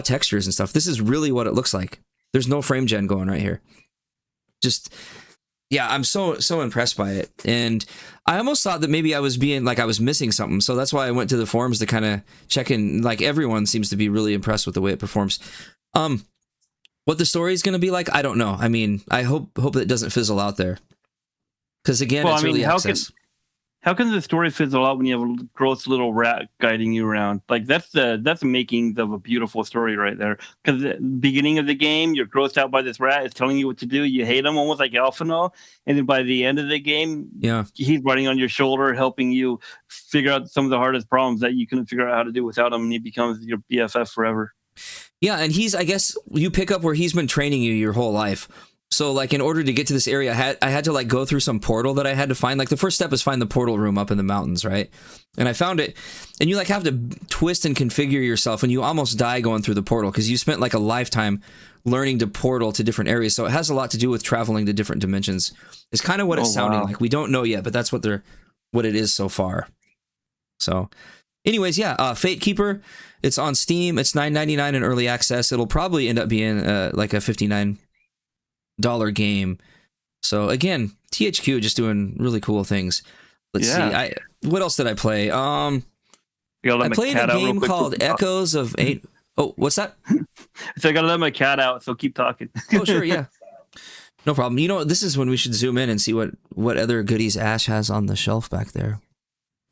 [SPEAKER 1] textures and stuff. This is really what it looks like. There's no frame gen going right here. Just, yeah, I'm so impressed by it. And I almost thought that maybe I was missing something. So that's why I went to the forums to kind of check in. Like, everyone seems to be really impressed with the way it performs. What the story is going to be like, I don't know. I mean, I hope that it doesn't fizzle out there. Because again, it's early access.
[SPEAKER 2] How can the story fizzle out when you have a gross little rat guiding you around? Like, that's the making of a beautiful story right there. Because the beginning of the game, you're grossed out by this rat. It's telling you what to do. You hate him, almost like Alphinaud. And then by the end of the game, he's riding on your shoulder, helping you figure out some of the hardest problems that you couldn't figure out how to do without him. And he becomes your BFF forever.
[SPEAKER 1] Yeah, and I guess you pick up where he's been training you your whole life. So, like, in order to get to this area, I had to, like, go through some portal that I had to find. Like, the first step is find the portal room up in the mountains, right? And I found it, and you, like, have to twist and configure yourself, and you almost die going through the portal, because you spent, like, a lifetime learning to portal to different areas. So it has a lot to do with traveling to different dimensions. It's kind of what it's sounding like. We don't know yet, but that's what it is so far. So, anyways, yeah, Fatekeeper, it's on Steam. It's $9.99 in early access. It'll probably end up being, like, a $59 game. So again, THQ just doing really cool things. Let's see. What else did I play? I played a game called Echoes of Eight. Oh, what's that?
[SPEAKER 2] So I gotta let my cat out, so keep talking.
[SPEAKER 1] Oh, sure, yeah. No problem. You know, this is when we should zoom in and see what other goodies Ash has on the shelf back there.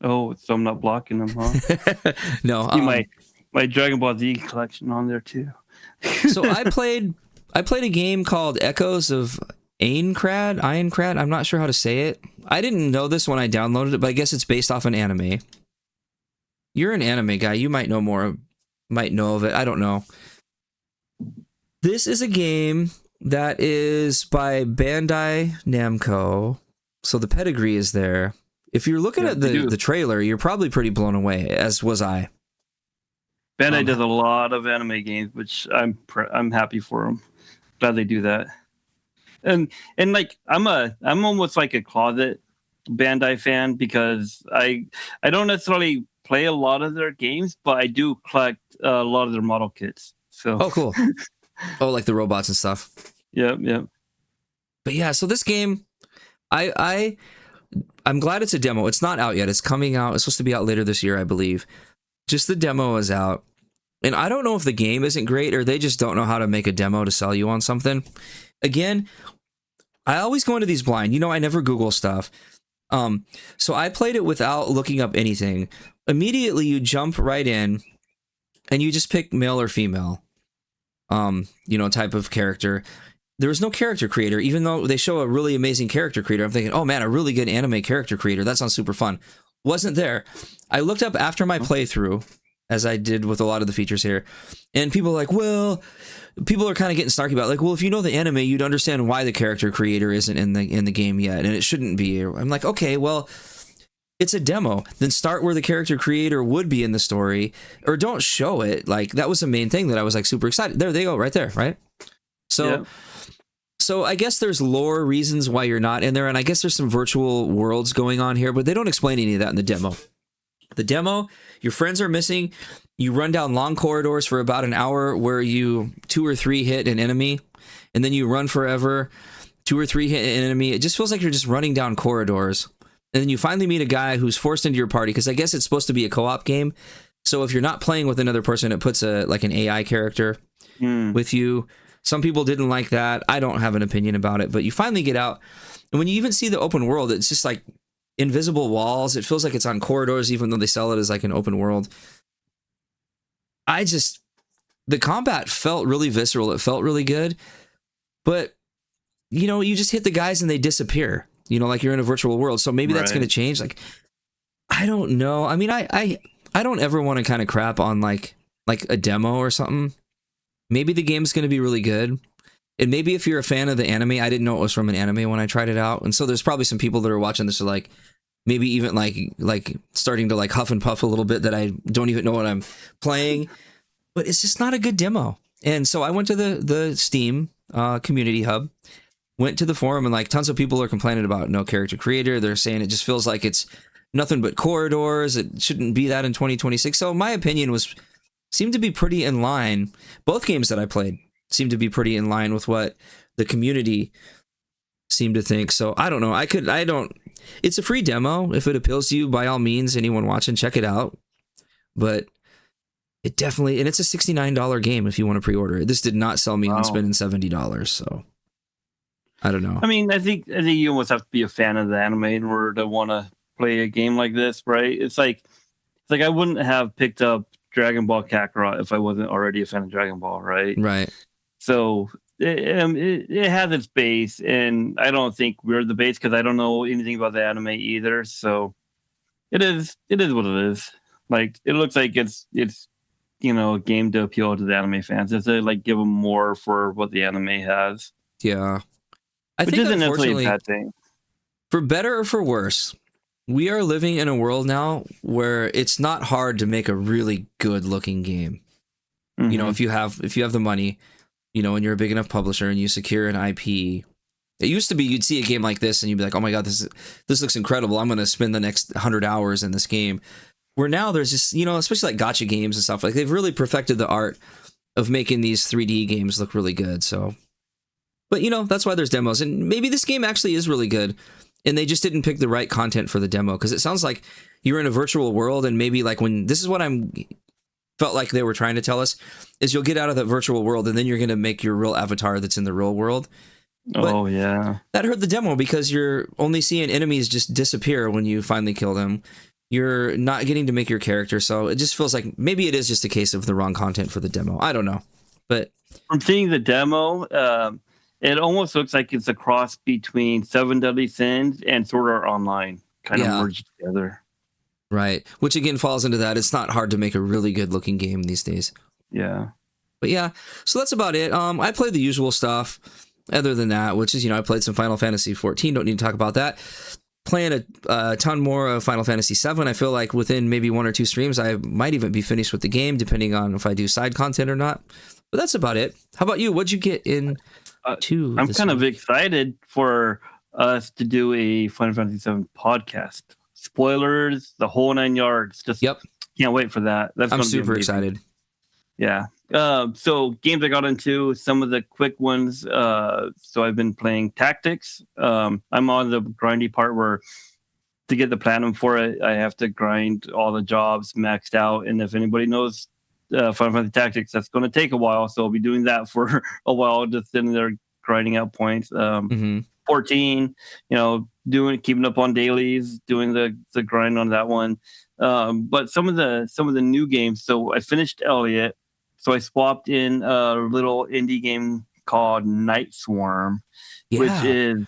[SPEAKER 2] Oh, so I'm not blocking them, huh?
[SPEAKER 1] No,
[SPEAKER 2] See my Dragon Ball Z collection on there too.
[SPEAKER 1] So I played a game called Echoes of Aincrad. I'm not sure how to say it. I didn't know this when I downloaded it, but I guess it's based off an anime. You're an anime guy. You might know of it. I don't know. This is a game that is by Bandai Namco, so the pedigree is there. If you're looking at the trailer, you're probably pretty blown away, as was I.
[SPEAKER 2] Bandai does a lot of anime games, which I'm happy for them. Glad they do that. And like I'm almost like a closet Bandai fan because I don't necessarily play a lot of their games, but I do collect a lot of their model kits. So
[SPEAKER 1] cool. Oh, like the robots and stuff.
[SPEAKER 2] Yep.
[SPEAKER 1] But yeah, so this game, I'm glad it's a demo. It's not out yet. It's coming out. It's supposed to be out later this year, I believe. Just the demo is out. And I don't know if the game isn't great or they just don't know how to make a demo to sell you on something. Again, I always go into these blind. You know, I never Google stuff. So I played it without looking up anything. Immediately, you jump right in and you just pick male or female, type of character. There was no character creator, even though they show a really amazing character creator. I'm thinking, oh man, a really good anime character creator. That sounds super fun. Wasn't there. I looked up after my playthrough, as I did with a lot of the features here, and people are like, well, people are kind of getting snarky about it. Like, well, if you know the anime, you'd understand why the character creator isn't in the game yet, and it shouldn't be. I'm like, okay, well, it's a demo. Then start where the character creator would be in the story, or don't show it. Like, that was the main thing that I was like super excited. There they go, right there, right? So. Yeah. So I guess there's lore reasons why you're not in there, and I guess there's some virtual worlds going on here, but they don't explain any of that in the demo. The demo, your friends are missing. You run down long corridors for about an hour where you 2 or 3 hit an enemy, and then you run forever, 2 or 3 hit an enemy. It just feels like you're just running down corridors. And then you finally meet a guy who's forced into your party, because I guess it's supposed to be a co-op game. So if you're not playing with another person, it puts an AI character with you. Some people didn't like that. I don't have an opinion about it, but you finally get out. And when you even see the open world, it's just like invisible walls. It feels like it's on corridors, even though they sell it as like an open world. The combat felt really visceral. It felt really good. But, you just hit the guys and they disappear, like you're in a virtual world. So maybe that's going to change. Like, I don't know. I mean, I don't ever want to kind of crap on like a demo or something. Maybe the game's going to be really good. And maybe if you're a fan of the anime, I didn't know it was from an anime when I tried it out. And so there's probably some people that are watching this are like, maybe even like starting to like huff and puff a little bit that I don't even know what I'm playing. But it's just not a good demo. And so I went to the Steam community hub, went to the forum, and like tons of people are complaining about no character creator. They're saying it just feels like it's nothing but corridors. It shouldn't be that in 2026. So my opinion seemed to be pretty in line. Both games that I played seemed to be pretty in line with what the community seemed to think. So I don't know. It's a free demo. If it appeals to you, by all means, anyone watching, check it out. But it definitely, and it's a $69 game if you want to pre-order it. This did not sell me on spending $70. So I don't know.
[SPEAKER 2] I mean, I think you almost have to be a fan of the anime in order to want to play a game like this, right? It's like I wouldn't have picked up Dragon Ball Kakarot if I wasn't already a fan of Dragon Ball, right?
[SPEAKER 1] Right.
[SPEAKER 2] So it has its base, and I don't think we're the base because I don't know anything about the anime either. So it is what it is. Like, it looks like it's a game to appeal to the anime fans. It's to like give them more for what the anime has.
[SPEAKER 1] Yeah,
[SPEAKER 2] which isn't necessarily a bad thing.
[SPEAKER 1] For better or for worse, we are living in a world now where it's not hard to make a really good looking game. Mm-hmm. If you have the money, and you're a big enough publisher and you secure an IP. It used to be you'd see a game like this and you'd be like, oh my God, this looks incredible. I'm going to spend the next 100 hours in this game. Where now there's just, especially like gacha games and stuff, like they've really perfected the art of making these 3D games look really good. So, but that's why there's demos, and maybe this game actually is really good. And they just didn't pick the right content for the demo, because it sounds like you're in a virtual world, and maybe like when this is what felt like they were trying to tell us is you'll get out of that virtual world and then you're going to make your real avatar that's in the real world.
[SPEAKER 2] Oh yeah.
[SPEAKER 1] That hurt the demo because you're only seeing enemies just disappear when you finally kill them. You're not getting to make your character, so it just feels like maybe it is just a case of the wrong content for the demo. I don't know, but
[SPEAKER 2] From seeing the demo, it almost looks like it's a cross between Seven Deadly Sins and Sword Art Online, kind of merged together.
[SPEAKER 1] Right, which again falls into that. It's not hard to make a really good looking game these days.
[SPEAKER 2] Yeah.
[SPEAKER 1] But yeah, so that's about it. I played the usual stuff. Other than that, which is, I played some Final Fantasy 14. Don't need to talk about that. Playing a ton more of Final Fantasy 7. I feel like within maybe 1 or 2 streams, I might even be finished with the game, depending on if I do side content or not. But that's about it. How about you? What'd you get in to?
[SPEAKER 2] I'm kind of excited for us to do a Final Fantasy 7 podcast. Spoilers, the whole 9 yards. Just can't wait for that.
[SPEAKER 1] I'm super excited.
[SPEAKER 2] Yeah. So games I got into, some of the quick ones. So I've been playing Tactics. I'm on the grindy part where to get the platinum for it, I have to grind all the jobs maxed out. And if anybody knows Final Fantasy Tactics, that's going to take a while. So I'll be doing that for a while, just sitting there grinding out points. 14, keeping up on dailies, doing the grind on that one. But some of the new games. So I finished Elliot. So I swapped in a little indie game called Night Swarm, which is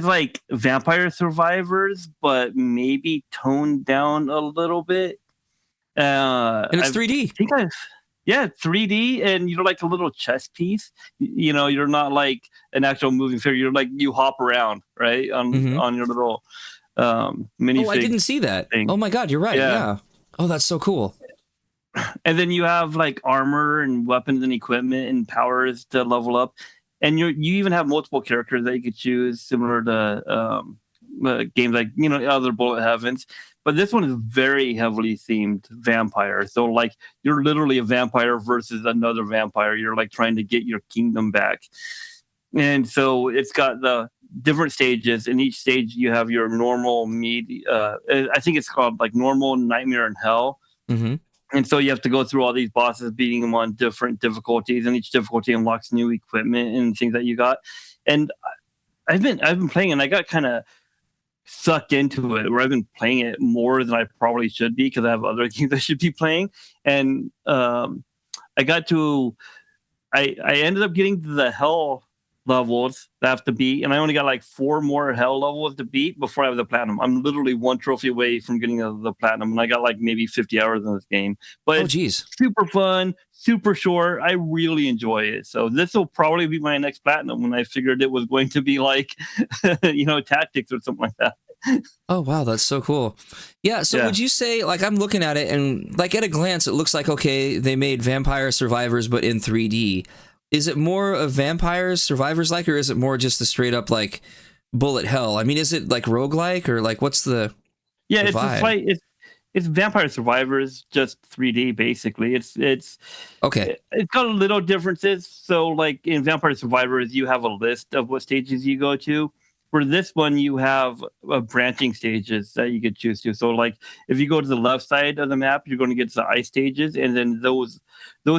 [SPEAKER 2] like Vampire Survivors, but maybe toned down a little bit.
[SPEAKER 1] And it's 3D.
[SPEAKER 2] 3D, and you're like a little chess piece. You're not like an actual moving figure. You're like you hop around, right, on your little mini.
[SPEAKER 1] Oh, I didn't see that.
[SPEAKER 2] Thing.
[SPEAKER 1] Oh my God, you're right. Yeah. Oh, that's so cool.
[SPEAKER 2] And then you have like armor and weapons and equipment and powers to level up, and you even have multiple characters that you could choose, similar to games like other Bullet Heavens. But this one is very heavily themed vampire. So like you're literally a vampire versus another vampire. You're like trying to get your kingdom back, and so it's got the different stages. In each stage, you have your normal I think it's called like normal, nightmare, and hell. And so you have to go through all these bosses, beating them on different difficulties, and each difficulty unlocks new equipment and things that you got. And I've been playing, and I got kind of sucked into it, where I've been playing it more than I probably should be because I have other games I should be playing. And I ended up getting to the hell levels that I have to beat, and I only got like 4 more hell levels to beat before I have the platinum. I'm literally 1 trophy away from getting the platinum, and I got like maybe 50 hours in this game. But it's super fun, super short. I really enjoy it. So this will probably be my next platinum, when I figured it was going to be like Tactics or something like that.
[SPEAKER 1] Oh wow, that's so cool. Yeah, so would you say, like, I'm looking at it, and like at a glance it looks like, okay, they made Vampire Survivors but in 3D. Is it more of Vampire Survivors like, or is it more just the straight up like bullet hell? I mean, is it like roguelike, or like what's the
[SPEAKER 2] it's vibe? It's Vampire Survivors, just 3D basically. It's
[SPEAKER 1] okay.
[SPEAKER 2] It's got little differences. So like in Vampire Survivors, you have a list of what stages you go to. For this one, you have branching stages that you could choose to. So like if you go to the left side of the map, you're going to get to the ice stages, and then those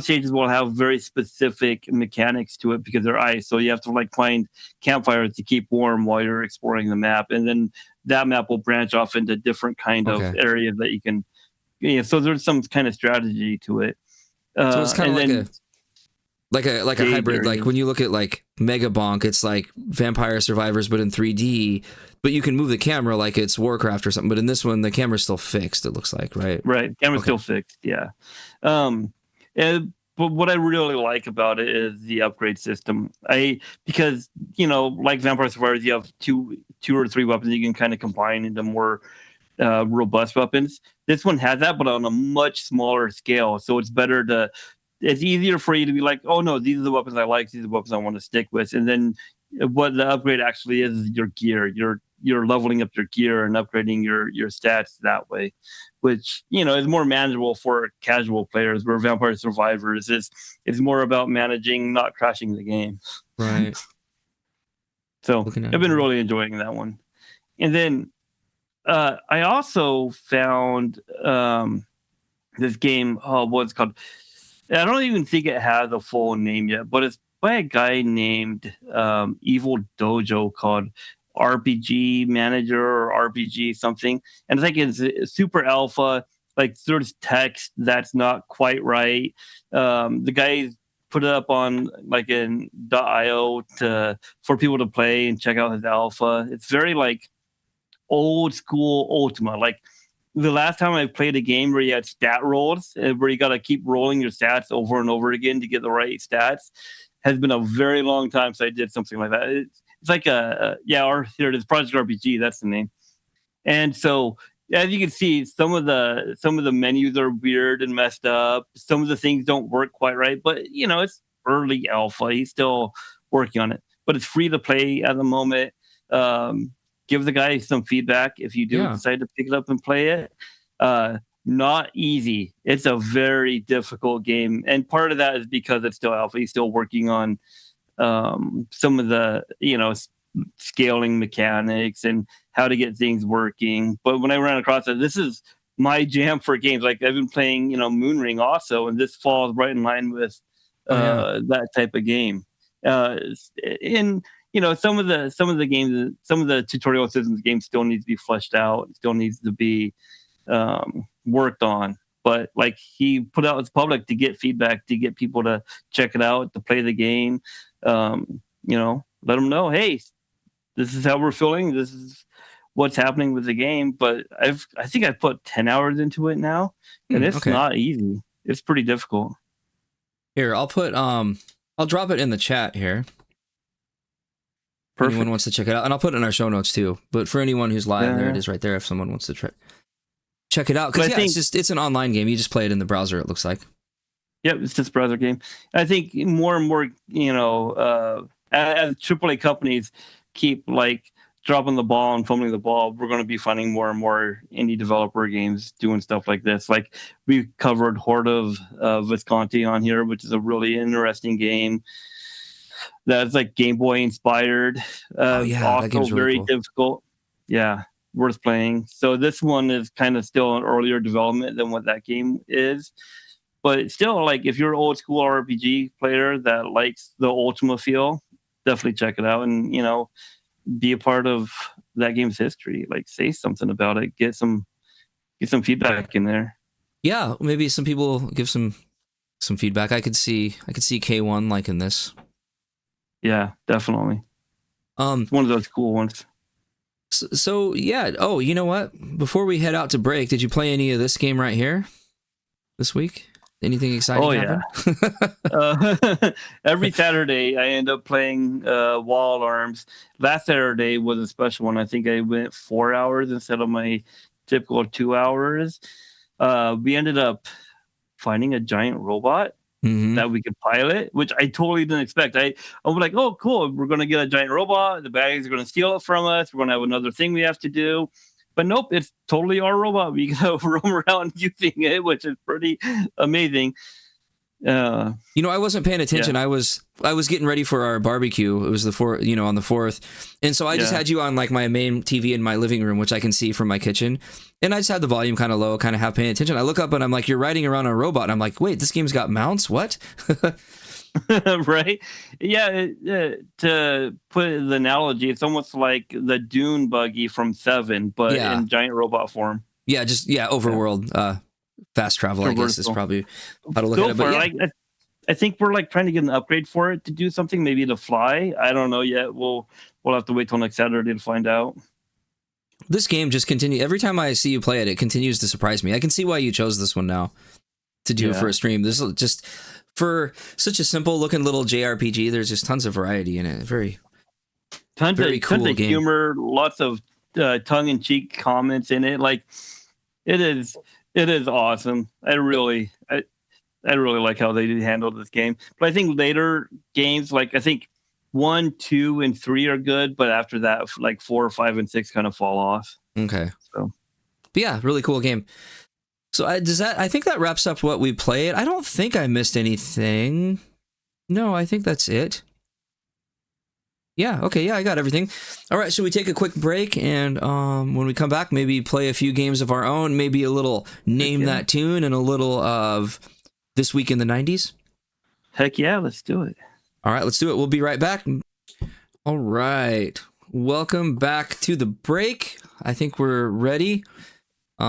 [SPEAKER 2] stages will have very specific mechanics to it because they're ice. So you have to like find campfires to keep warm while you're exploring the map, and then that map will branch off into different kind of areas that you can. So there's some kind of strategy to it.
[SPEAKER 1] So it's kind of like a hybrid. Areas. Like when you look at like Mega Bonk, it's like Vampire Survivors but in 3D. But you can move the camera like it's Warcraft or something. But in this one, the camera's still fixed. It looks like, right?
[SPEAKER 2] Right, camera's still fixed. Yeah. But what I really like about it is the upgrade system. Because like Vampire Survivors, you have two or three weapons you can kind of combine into more robust weapons. This one has that, but on a much smaller scale. So it's better to. It's easier for you to be like, oh no, these are the weapons I like. These are the weapons I want to stick with. And then what the upgrade actually is your gear. You're leveling up your gear and upgrading your stats that way, which is more manageable for casual players. Where Vampire Survivors is more about managing, not crashing the game.
[SPEAKER 1] Right.
[SPEAKER 2] So I've been really enjoying that one. And then I also found this game. What's called? I don't even think it has a full name yet, but it's by a guy named Evil Dojo called RPG Manager or RPG something, and I think it's super alpha. Like there's text that's not quite right. The guy put it up on like in .io for people to play and check out his alpha. It's very like old school Ultima. Like the last time I played a game where you had stat rolls, where you got to keep rolling your stats over and over again to get the right stats, has been a very long time since I did something like that. It's like or here it is, Project RPG. That's the name. And so, as you can see, some of the menus are weird and messed up. Some of the things don't work quite right, but it's early alpha. He's still working on it, but it's free to play at the moment. Give the guy some feedback if you do decide to pick it up and play it. Not easy. It's a very difficult game, and part of that is because it's still alpha. He's still working on some of the scaling mechanics and how to get things working. But when I ran across it, this is my jam for games. Like I've been playing Moonring also, and this falls right in line with that type of game. In some of the games, some of the tutorial systems games still needs to be fleshed out, still needs to be worked on. But like he put out his public to get feedback, to get people to check it out, to play the game. Let them know, hey, this is how we're feeling. This is what's happening with the game. But I think I've put 10 hours into it now, and it's not easy. It's pretty difficult.
[SPEAKER 1] Here, I'll drop it in the chat here. Perfect. Anyone wants to check it out, and I'll put it in our show notes too. But for anyone who's live, there it is right there. If someone wants to check it out, because it's an online game. You just play it in the browser. It looks like.
[SPEAKER 2] Yep, it's just a browser game. I think more and more, as AAA companies keep like dropping the ball and fumbling the ball, we're going to be finding more and more indie developer games doing stuff like this. Like we covered Horde of Visconti on here, which is a really interesting game. That's like Game Boy inspired. Also really very cool. Difficult. Yeah, worth playing. So this one is kind of still an earlier development than what that game is. But still, like if you're an old school RPG player that likes the Ultima feel, definitely check it out and be a part of that game's history. Like say something about it, get some feedback in there.
[SPEAKER 1] Yeah, maybe some people give some feedback. I could see K1 liking this.
[SPEAKER 2] Yeah, definitely. It's one of those cool ones.
[SPEAKER 1] So yeah. Oh, you know what? Before we head out to break, did you play any of this game right here this week? Anything exciting happen?
[SPEAKER 2] Every Saturday I end up playing Wall Alarms. Last Saturday was a special one. I think I went 4 hours instead of my typical 2 hours. We ended up finding a giant robot that we could pilot, which I totally didn't expect. I was like, oh, cool. We're going to get a giant robot. The bags are going to steal it from us. We're going to have another thing we have to do. But nope, it's totally our robot. We can roam around using it, which is pretty amazing.
[SPEAKER 1] I wasn't paying attention. Yeah. I was getting ready for our barbecue. It was on the 4th. And so I just had you on like my main TV in my living room, which I can see from my kitchen. And I just had the volume kind of low, kind of half paying attention. I look up and I'm like, you're riding around a robot. And I'm like, wait, this game's got mounts? What?
[SPEAKER 2] Right? Yeah. To put the analogy, it's almost like the Dune buggy from 7, but in giant robot form.
[SPEAKER 1] Yeah, just overworld fast travel, I guess is probably how to look at it. But
[SPEAKER 2] I think we're like trying to get an upgrade for it to do something, maybe to fly. I don't know yet. We'll have to wait till next Saturday to find out.
[SPEAKER 1] This game just continues. Every time I see you play it, it continues to surprise me. I can see why you chose this one now to do for a stream. This is just for such a simple looking little JRPG. There's just tons of variety in it. Tons of
[SPEAKER 2] humor, lots of tongue in cheek comments in it. Like it is awesome. I really like how they handled this game. But I think later games, like I think 1, 2, and 3 are good, but after that, like 4, 5, and 6 kind of fall off.
[SPEAKER 1] Okay.
[SPEAKER 2] So,
[SPEAKER 1] but yeah, really cool game. So I think that wraps up what we played. I don't think I missed anything. No, I think that's it. Yeah, okay, yeah, I got everything. All right, so we take a quick break, and when we come back, maybe play a few games of our own, maybe a little Name That Tune and a little of This Week in the 90s?
[SPEAKER 2] Heck yeah, let's do it.
[SPEAKER 1] All right, let's do it. We'll be right back. All right. Welcome back to the break. I think we're ready. You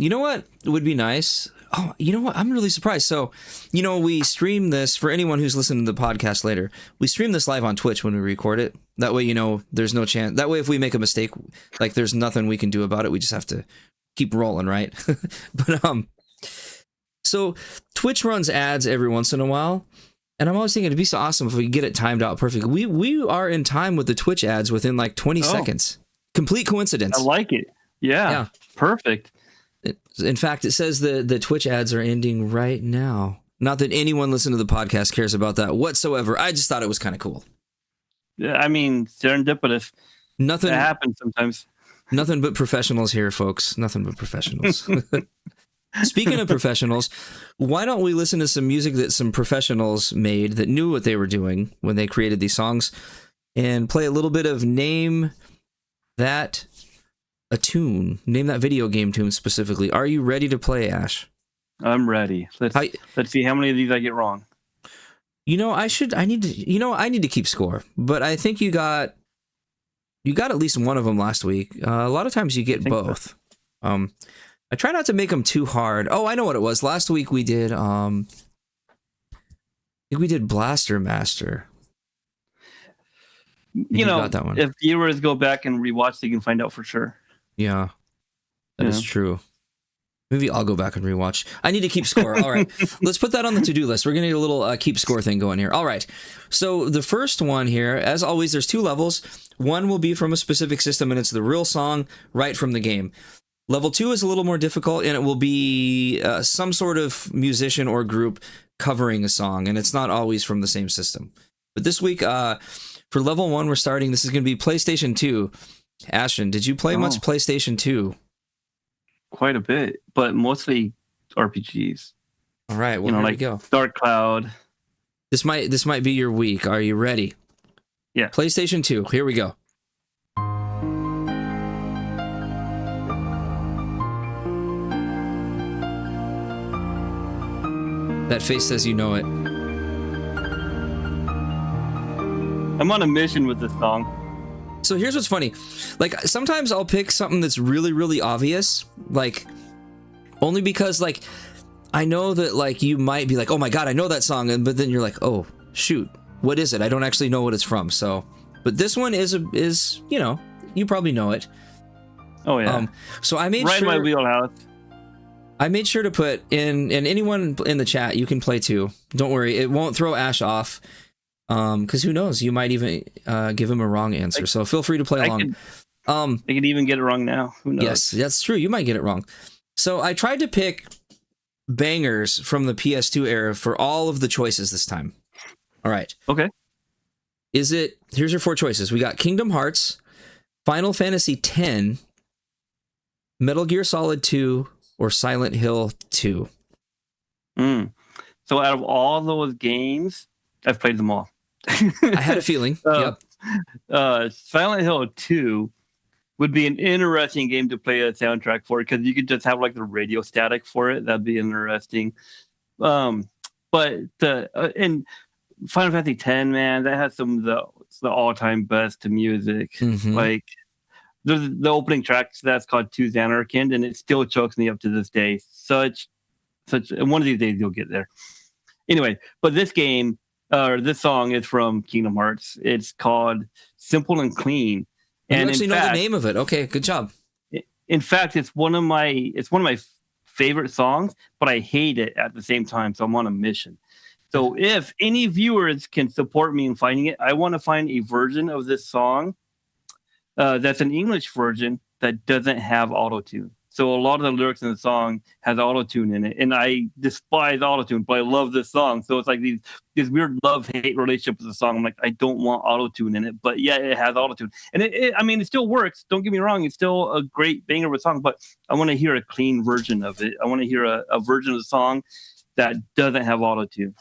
[SPEAKER 1] know what would be nice? Oh, you know what? I'm really surprised. So, we stream this for anyone who's listening to the podcast later. We stream this live on Twitch when we record it. That way, there's no chance. That way, if we make a mistake, like there's nothing we can do about it. We just have to keep rolling, right? But so Twitch runs ads every once in a while. And I'm always thinking it'd be so awesome if we get it timed out perfectly. We are in time with the Twitch ads within like 20 seconds. Complete coincidence.
[SPEAKER 2] I like it. Yeah. Perfect.
[SPEAKER 1] In fact, it says the Twitch ads are ending right now. Not that anyone listening to the podcast cares about that whatsoever. I just thought it was kind of cool.
[SPEAKER 2] Yeah, I mean, serendipitous.
[SPEAKER 1] Nothing
[SPEAKER 2] that happens sometimes.
[SPEAKER 1] Nothing but professionals here, folks. Nothing but professionals. Speaking of professionals, why don't we listen to some music that some professionals made that knew what they were doing when they created these songs and play a little bit of Name That a Tune. Name that video game tune specifically. Are you ready to play, Ash?
[SPEAKER 2] I'm ready. Let's see how many of these I get wrong.
[SPEAKER 1] I need to keep score, but I think you got at least one of them last week. A lot of times you get both. So. I try not to make them too hard. Oh, I know what it was. Last week we did I think we did Blaster Master. Got that one.
[SPEAKER 2] If viewers go back and rewatch, they can find out for sure.
[SPEAKER 1] Yeah. That is true. Maybe I'll go back and rewatch. I need to keep score. All right. Let's put that on the to-do list. We're going to need a little keep score thing going here. All right. So the first one here, as always, there's 2 levels. One will be from a specific system, and it's the real song right from the game. Level 2 is a little more difficult, and it will be some sort of musician or group covering a song, and it's not always from the same system. But this week, for level 1, we're starting. This is going to be PlayStation 2. Ashen, did you play much PlayStation 2?
[SPEAKER 2] Quite a bit, but mostly RPGs.
[SPEAKER 1] All right, well, here we go.
[SPEAKER 2] Dark Cloud.
[SPEAKER 1] This might be your week. Are you ready?
[SPEAKER 2] Yeah.
[SPEAKER 1] PlayStation 2. Here we go. That face says you know it.
[SPEAKER 2] I'm on a mission with this song.
[SPEAKER 1] So here's what's funny. Like, sometimes I'll pick something that's really, really obvious. Like, only because, like, I know that, like, you might be like, oh my god, I know that song. But then you're like, oh, shoot. What is it? I don't actually know what it's from. So, but this one is you probably know it.
[SPEAKER 2] Oh, yeah.
[SPEAKER 1] So I made
[SPEAKER 2] right in my wheelhouse.
[SPEAKER 1] I made sure to put in, and anyone in the chat, you can play too. Don't worry, it won't throw Ash off. Because who knows, you might even give him a wrong answer. So feel free to play along.
[SPEAKER 2] I could even get it wrong now. Who knows?
[SPEAKER 1] Yes, that's true. You might get it wrong. So I tried to pick bangers from the PS2 era for all of the choices this time. All right.
[SPEAKER 2] Okay.
[SPEAKER 1] Here's your 4 choices. We got Kingdom Hearts, Final Fantasy X, Metal Gear Solid 2, or Silent Hill 2.
[SPEAKER 2] So out of all those games, I've played them all.
[SPEAKER 1] I had a feeling. Yep.
[SPEAKER 2] Silent Hill 2 would be an interesting game to play a soundtrack for, because you could just have like the radio static for it. That'd be interesting. But in Final Fantasy X, man, that has some of the all-time best music.
[SPEAKER 1] Mm-hmm.
[SPEAKER 2] Like the opening track that's called To Xanarkand, and it still chokes me up to this day. Such one of these days you'll get there. Anyway, but this game, this song is from Kingdom Hearts. It's called Simple and Clean.
[SPEAKER 1] And you actually know the name of it. Okay, good job.
[SPEAKER 2] In fact, it's one of my favorite songs, but I hate it at the same time. So I'm on a mission. So if any viewers can support me in finding it, I want to find a version of this song that's an English version that doesn't have auto-tune. So a lot of the lyrics in the song has auto-tune in it, and I despise auto-tune, but I love this song. So it's like this weird love-hate relationship with the song. I'm like, I don't want auto-tune in it, but yeah, it has auto-tune, and it still works. Don't get me wrong; it's still a great banger of a song. But I want to hear a clean version of it. I want to hear a version of the song that doesn't have auto-tune.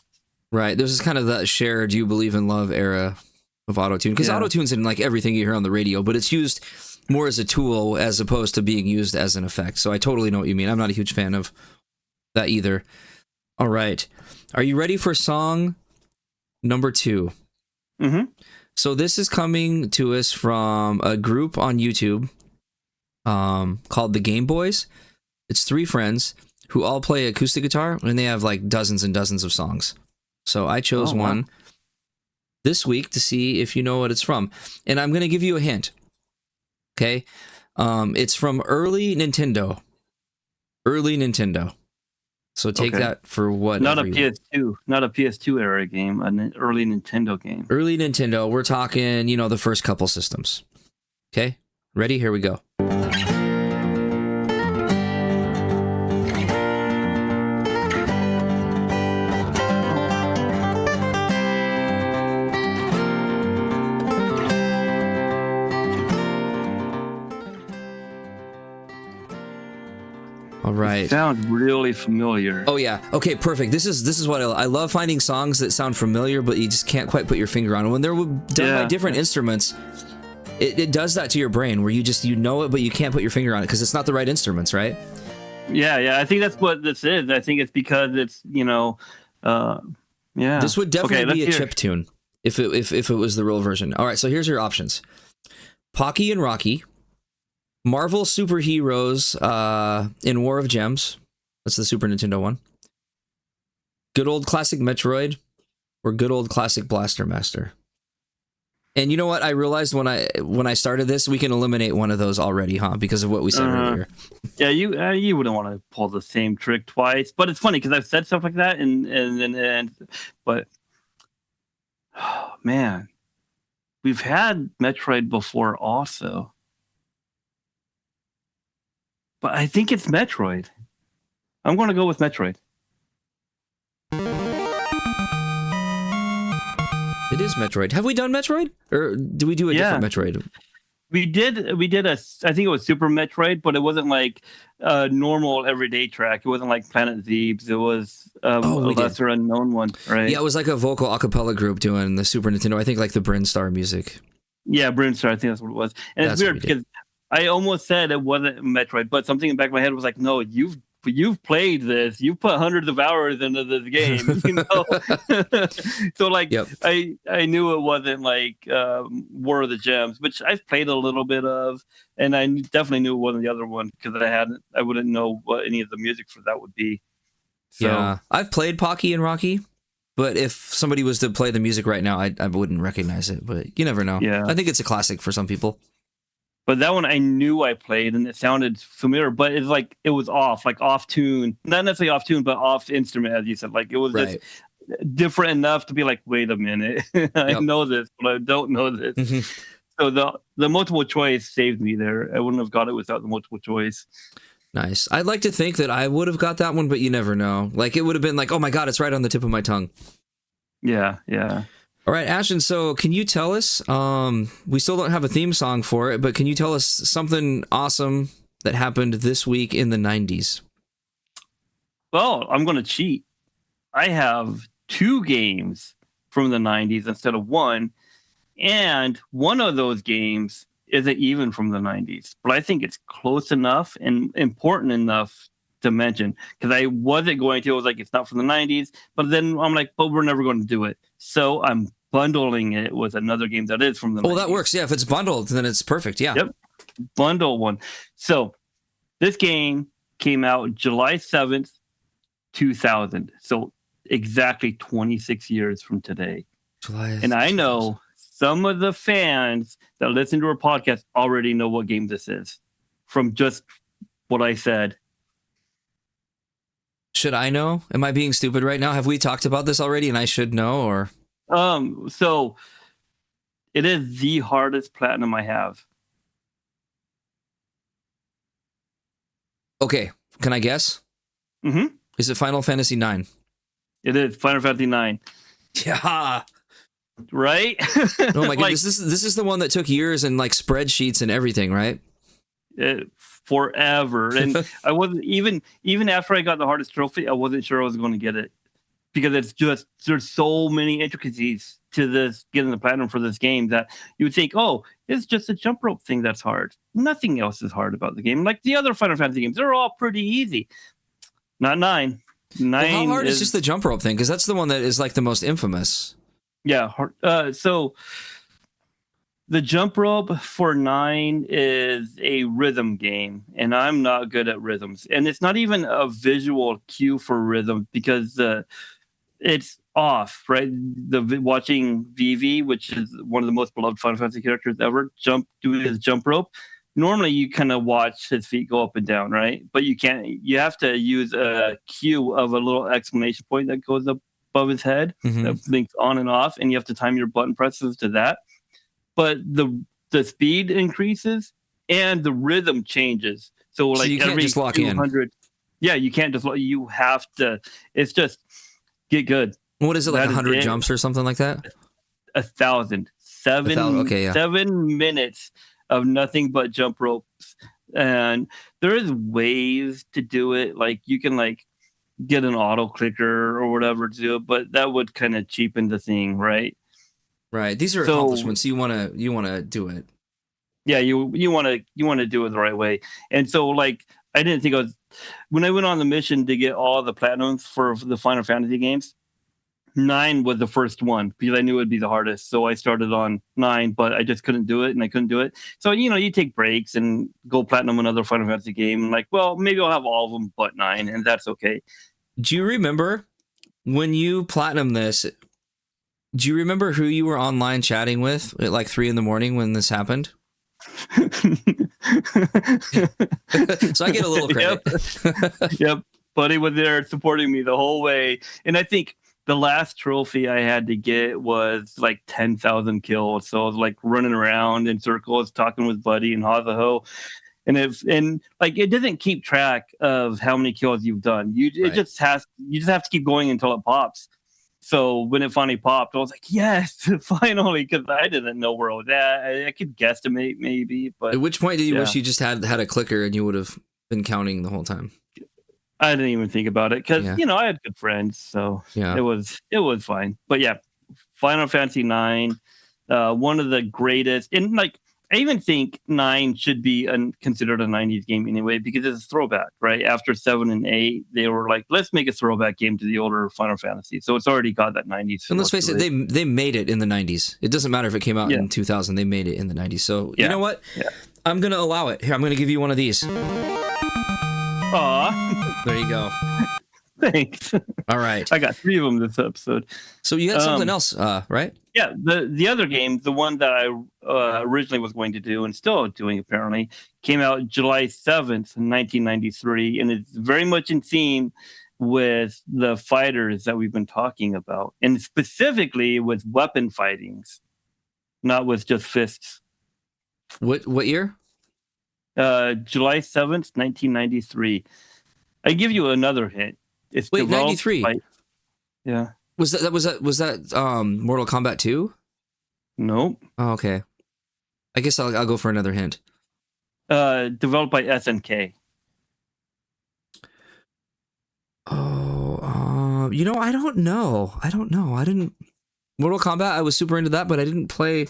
[SPEAKER 1] Right. This is kind of that shared "You Believe in Love" era of auto-tune, because auto-tune's in like everything you hear on the radio, but it's used more as a tool as opposed to being used as an effect. So I totally know what you mean. I'm not a huge fan of that either. All right. Are you ready for song Number 2.
[SPEAKER 2] Mm-hmm.
[SPEAKER 1] So this is coming to us from a group on YouTube called the Game Boys. It's 3 friends who all play acoustic guitar, and they have like dozens and dozens of songs. So I chose one this week to see if you know what it's from. And I'm going to give you a hint. Okay? It's from early Nintendo. Early Nintendo. So take that for what?
[SPEAKER 2] Not a PS2. Not a PS2 era game. An early Nintendo game.
[SPEAKER 1] Early Nintendo. We're talking, the first couple systems. Okay? Ready? Here we go. All right.
[SPEAKER 2] It sounds really familiar.
[SPEAKER 1] Oh yeah. Okay, perfect. This is what I love, finding songs that sound familiar, but you just can't quite put your finger on it. When they're done by different instruments, it does that to your brain, where you know it, but you can't put your finger on it because it's not the right instruments, right?
[SPEAKER 2] Yeah. I think that's what this is. I think it's because it's yeah.
[SPEAKER 1] This would definitely be a chip tune if it was the real version. All right. So here's your options: Pocky and Rocky, Marvel Superheroes in War of Gems. That's the Super Nintendo one. Good old classic Metroid, or good old classic Blaster Master. And you know what? I realized when I started this, we can eliminate one of those already, huh? Because of what we said earlier.
[SPEAKER 2] Yeah, you wouldn't want to pull the same trick twice. But it's funny because I've said stuff like that, but oh, man, we've had Metroid before also. But I think it's Metroid. I'm going to go with Metroid.
[SPEAKER 1] It is Metroid. Have we done Metroid? Or do we do a different Metroid?
[SPEAKER 2] We did I think it was Super Metroid, but it wasn't like a normal everyday track. It wasn't like Planet Zeebs. It was a lesser unknown one, right?
[SPEAKER 1] Yeah, it was like a vocal a cappella group doing the Super Nintendo. I think like the Brinstar music.
[SPEAKER 2] Yeah, Brinstar. I think that's what it was. And it's weird because I almost said it wasn't Metroid, but something in the back of my head was like, no, you've played this. You put hundreds of hours into this game, So like, I knew it wasn't like War of the Gems, which I've played a little bit of, and I definitely knew it wasn't the other one because I wouldn't know what any of the music for that would be. So,
[SPEAKER 1] yeah, I've played Pocky and Rocky, but if somebody was to play the music right now, I wouldn't recognize it. But you never know.
[SPEAKER 2] Yeah,
[SPEAKER 1] I think it's a classic for some people.
[SPEAKER 2] But that one I knew I played and it sounded familiar, but it's like it was off, like off tune. Not necessarily off tune, but off instrument, as you said. Like it was just different enough to be like, wait a minute. I know this, but I don't know this. Mm-hmm. So the multiple choice saved me there. I wouldn't have got it without the multiple choice.
[SPEAKER 1] Nice. I'd like to think that I would have got that one, but you never know. Like it would have been like, oh my God, it's right on the tip of my tongue.
[SPEAKER 2] Yeah.
[SPEAKER 1] All right, Ashen, so can you tell us, we still don't have a theme song for it, but can you tell us something awesome that happened this week in the 90s?
[SPEAKER 2] Well, I'm going to cheat. I have 2 games from the 90s instead of 1, and one of those games isn't even from the 90s, but I think it's close enough and important enough to mention, because I wasn't going to. I was like, it's not from the 90s, but then I'm like, but we're never going to do it. So I'm bundling it with another game that is from the 90s.
[SPEAKER 1] Well, that works. Yeah, if it's bundled, then it's perfect. Yeah.
[SPEAKER 2] Yep. Bundle one. So this game came out July 7th, 2000. So exactly 26 years from today. And I know some of the fans that listen to our podcast already know what game this is from just what I said.
[SPEAKER 1] Should I know? Am I being stupid right now? Have we talked about this already and I should know, or?
[SPEAKER 2] So it is the hardest platinum I have.
[SPEAKER 1] Okay. Can I guess?
[SPEAKER 2] Mm-hmm.
[SPEAKER 1] Is it Final Fantasy IX?
[SPEAKER 2] It is Final Fantasy IX.
[SPEAKER 1] Yeah.
[SPEAKER 2] Right?
[SPEAKER 1] Oh my goodness. This is the one that took years and like spreadsheets and everything, right?
[SPEAKER 2] Forever. And I wasn't even after I got the hardest trophy, I wasn't sure I was going to get it, because it's just, there's so many intricacies to this, getting the platinum for this game, that you would think, oh, it's just a jump rope thing that's hard. Nothing else is hard about the game. Like the other Final Fantasy games, they're all pretty easy. Not 9. 9.
[SPEAKER 1] Well, how hard is just the jump rope thing? Because that's the one that is like the most infamous.
[SPEAKER 2] Yeah. So the jump rope for 9 is a rhythm game, and I'm not good at rhythms. And it's not even a visual cue for rhythm because it's off, right? Watching Vivi, which is one of the most beloved Final Fantasy characters ever, do his jump rope. Normally, you kind of watch his feet go up and down, right? But you can't. You have to use a cue of a little exclamation point that goes up above his head that blinks on and off, and you have to time your button presses to that. But the speed increases and the rhythm changes. So like
[SPEAKER 1] you can't
[SPEAKER 2] every
[SPEAKER 1] just lock in.
[SPEAKER 2] Yeah, you can't just. You have to. It's just get good.
[SPEAKER 1] What is it, like 100 jumps or something like that?
[SPEAKER 2] 1,000. 7 minutes of nothing but jump ropes. And there is ways to do it. Like you can like get an auto clicker or whatever to do it, but that would kind of cheapen the thing, right?
[SPEAKER 1] Right. These are accomplishments. You wanna do it.
[SPEAKER 2] Yeah, you want to do it the right way. And so like I didn't think when I went on the mission to get all the platinums for the Final Fantasy games, 9 was the first one because I knew it'd be the hardest. So I started on 9, but I just couldn't do it, and I couldn't do it. So you take breaks and go platinum another Final Fantasy game. And like, well, maybe I'll have all of them but 9, and that's okay.
[SPEAKER 1] Do you remember when you platinum this? Do you remember who you were online chatting with at like 3 a.m. when this happened? So I get a little credit.
[SPEAKER 2] Yep. Buddy was there supporting me the whole way. And I think the last trophy I had to get was like 10,000 kills. So I was like running around in circles, talking with Buddy and Hazaho. And it doesn't keep track of how many kills you've done. You just have to keep going until it pops. So when it finally popped, I was like, yes, finally, because I didn't know where I was at. I could guesstimate maybe, but
[SPEAKER 1] at which point did you wish you just had a clicker and you would have been counting the whole time?
[SPEAKER 2] I didn't even think about it because I had good friends, so it was fine. But yeah, Final Fantasy 9, one of the greatest, and like I even think 9 should be considered a 90s game anyway because it's a throwback, right? After 7 and 8, they were like, let's make a throwback game to the older Final Fantasy. So it's already got that 90s.
[SPEAKER 1] And let's face it, they made it in the 90s. It doesn't matter if it came out in 2000. They made it in the 90s. So you know what? Yeah. I'm going to allow it. Here, I'm going to give you one of these.
[SPEAKER 2] Aw.
[SPEAKER 1] There you go.
[SPEAKER 2] Thanks.
[SPEAKER 1] All right.
[SPEAKER 2] I got 3 of them this episode.
[SPEAKER 1] So you had something else, right?
[SPEAKER 2] Yeah, the other game, the one that I originally was going to do and still doing apparently, came out July 7th, 1993, and it's very much in theme with the fighters that we've been talking about, and specifically with weapon fightings, not with just fists.
[SPEAKER 1] What year?
[SPEAKER 2] July 7th, 1993. I give you another hint. It's
[SPEAKER 1] 93.
[SPEAKER 2] Yeah.
[SPEAKER 1] Was that Mortal Kombat 2?
[SPEAKER 2] Nope.
[SPEAKER 1] Oh, okay. I guess I'll go for another hint.
[SPEAKER 2] Developed by SNK.
[SPEAKER 1] Oh, I don't know. I didn't Mortal Kombat. I was super into that, but I didn't play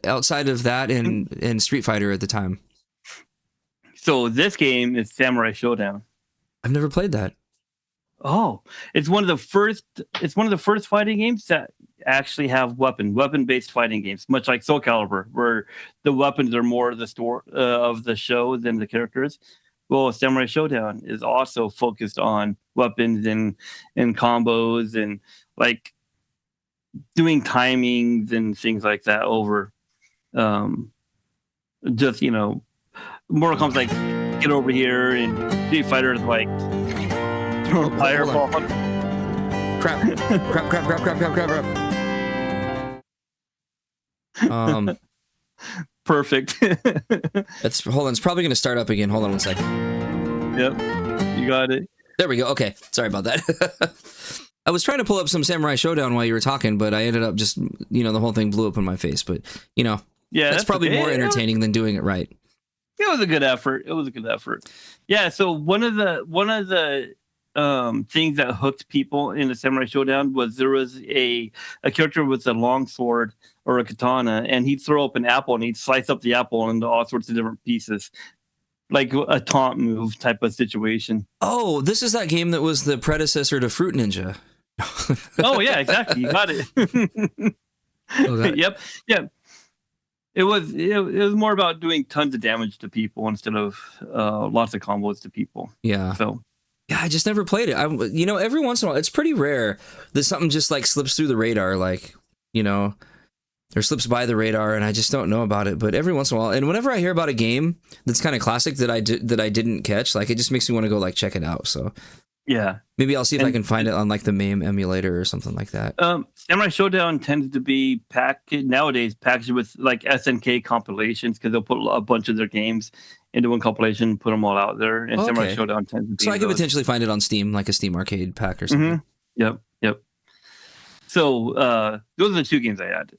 [SPEAKER 1] outside of that in Street Fighter at the time.
[SPEAKER 2] So this game is Samurai Showdown.
[SPEAKER 1] I've never played that.
[SPEAKER 2] Oh, it's one of the first fighting games that actually have weapon-based fighting games, much like Soulcalibur, where the weapons are more the story of the show than the characters. Well, Samurai Showdown is also focused on weapons and combos and like doing timings and things like that over just Mortal Kombat's like get over here, and Street Fighter is like throw a fireball.
[SPEAKER 1] Crap.
[SPEAKER 2] Perfect.
[SPEAKER 1] Hold on, it's probably gonna start up again. Hold on one second.
[SPEAKER 2] Yep, you got it.
[SPEAKER 1] There we go. Okay, sorry about that. I was trying to pull up some Samurai Showdown while you were talking, but I ended up just, the whole thing blew up in my face. But, that's probably more entertaining than doing it right.
[SPEAKER 2] It was a good effort. Yeah, so one of the things that hooked people in the Samurai Showdown was there was a character with a long sword or a katana, and he'd throw up an apple and he'd slice up the apple into all sorts of different pieces. Like a taunt move type of situation.
[SPEAKER 1] Oh, this is that game that was the predecessor to Fruit Ninja.
[SPEAKER 2] Oh yeah, exactly. You got it.
[SPEAKER 1] Okay.
[SPEAKER 2] Yep. Yeah. It was more about doing tons of damage to people instead of lots of combos to people.
[SPEAKER 1] Yeah.
[SPEAKER 2] So
[SPEAKER 1] Yeah, I just never played it. Every once in a while, it's pretty rare that something just like slips through the radar, like, or slips by the radar, and I just don't know about it. But every once in a while, and whenever I hear about a game that's kind of classic that I didn't catch, like, it just makes me want to go like check it out. So
[SPEAKER 2] yeah,
[SPEAKER 1] maybe I'll see if I can find it on like the MAME emulator or something like that.
[SPEAKER 2] Samurai Showdown tends to be packaged with like SNK compilations because they'll put a bunch of their games into one compilation, put them all out there, and Samurai
[SPEAKER 1] Okay.
[SPEAKER 2] Showdown tends to be.
[SPEAKER 1] So I could potentially find it on Steam, like a Steam arcade pack or something.
[SPEAKER 2] Yep. So those are the two games I had.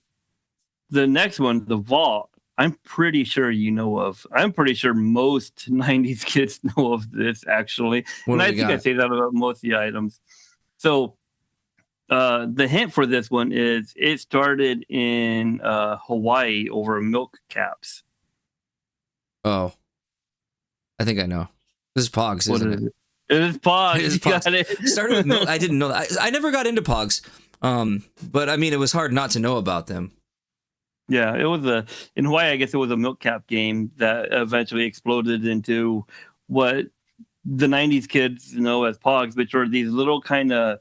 [SPEAKER 2] The next one, The Vault, I'm pretty sure you know of. I'm pretty sure most 90s kids know of this, actually.
[SPEAKER 1] What
[SPEAKER 2] And
[SPEAKER 1] do
[SPEAKER 2] I
[SPEAKER 1] we
[SPEAKER 2] think I
[SPEAKER 1] got?
[SPEAKER 2] say that about most of the items. So the hint for this one is it started in Hawaii over milk caps.
[SPEAKER 1] Oh, I think I know. This is Pogs,
[SPEAKER 2] What
[SPEAKER 1] isn't
[SPEAKER 2] is
[SPEAKER 1] it?
[SPEAKER 2] it? It is Pogs.
[SPEAKER 1] It is
[SPEAKER 2] You
[SPEAKER 1] Pogs.
[SPEAKER 2] got it.
[SPEAKER 1] Started with milk. I didn't know that. I never got into Pogs. But I mean, it was hard not to know about them.
[SPEAKER 2] Yeah, it was in Hawaii, I guess it was a milk cap game that eventually exploded into what the 90s kids know as Pogs, which are these little kind of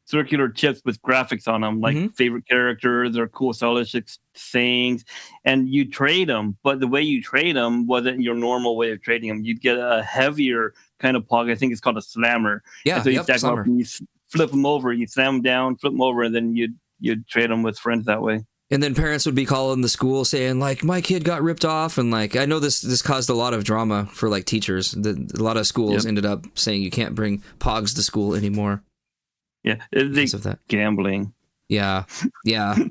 [SPEAKER 2] circular chips with graphics on them, like favorite characters or cool stylistic sayings, and you trade them. But the way you trade them wasn't your normal way of trading them. You'd get a heavier kind of Pog. I think it's called a slammer.
[SPEAKER 1] Yeah,
[SPEAKER 2] and so you stack them up and you flip them over, you slam them down, flip them over, and then you'd trade them with friends that way.
[SPEAKER 1] And then parents would be calling the school saying, like, my kid got ripped off. And, like, I know this caused a lot of drama for, like, teachers. A lot of schools ended up saying you can't bring Pogs to school anymore.
[SPEAKER 2] Yeah, because of that. Gambling.
[SPEAKER 1] Yeah. I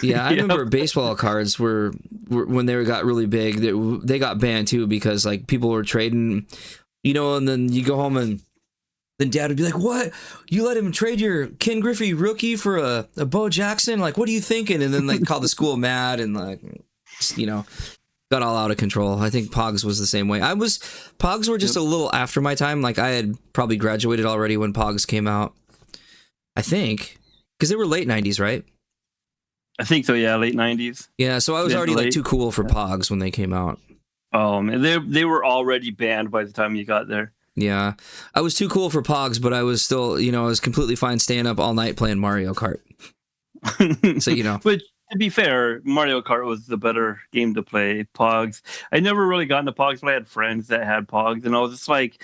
[SPEAKER 1] remember baseball cards were when they got really big, they got banned, too, because, like, people were trading, and then you go home and then Dad would be like, what? You let him trade your Ken Griffey rookie for a Bo Jackson? Like, what are you thinking? And then, like, call the school mad and, like, got all out of control. I think Pogs was the same way. Pogs were just a little after my time. Like, I had probably graduated already when Pogs came out. I think. Because they were late 90s, right?
[SPEAKER 2] I think so, yeah, late 90s.
[SPEAKER 1] Yeah, so I was already, like, too cool for Pogs when they came out.
[SPEAKER 2] Oh, man, they were already banned by the time you got there.
[SPEAKER 1] Yeah, I was too cool for Pogs, but I was still, I was completely fine staying up all night playing Mario Kart. So,
[SPEAKER 2] But to be fair, Mario Kart was the better game to play. Pogs, I never really got into Pogs, but I had friends that had Pogs, and I was just like,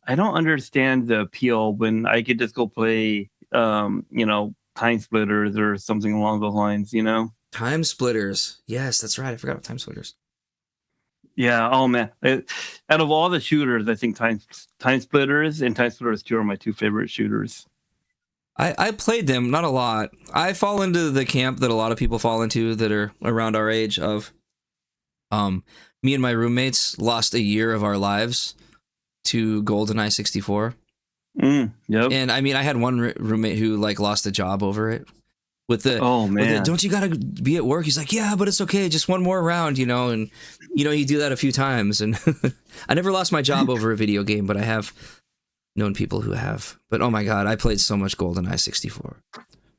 [SPEAKER 2] I don't understand the appeal when I could just go play, Time Splitters or something along those lines,
[SPEAKER 1] Time Splitters. Yes, that's right. I forgot about Time Splitters.
[SPEAKER 2] Yeah. Oh man. Out of all the shooters, I think Time Splitters and Time Splitters 2 are my two favorite shooters.
[SPEAKER 1] I played them, not a lot. I fall into the camp that a lot of people fall into that are around our age of, me and my roommates lost a year of our lives to GoldenEye 64.
[SPEAKER 2] Yep.
[SPEAKER 1] And I mean, I had one roommate who like lost a job over it.
[SPEAKER 2] Oh man,
[SPEAKER 1] don't you gotta be at work? He's like, yeah, but it's okay, just one more round, and you do that a few times. And I never lost my job over a video game, but I have known people who have. But oh my god, I played so much GoldenEye 64.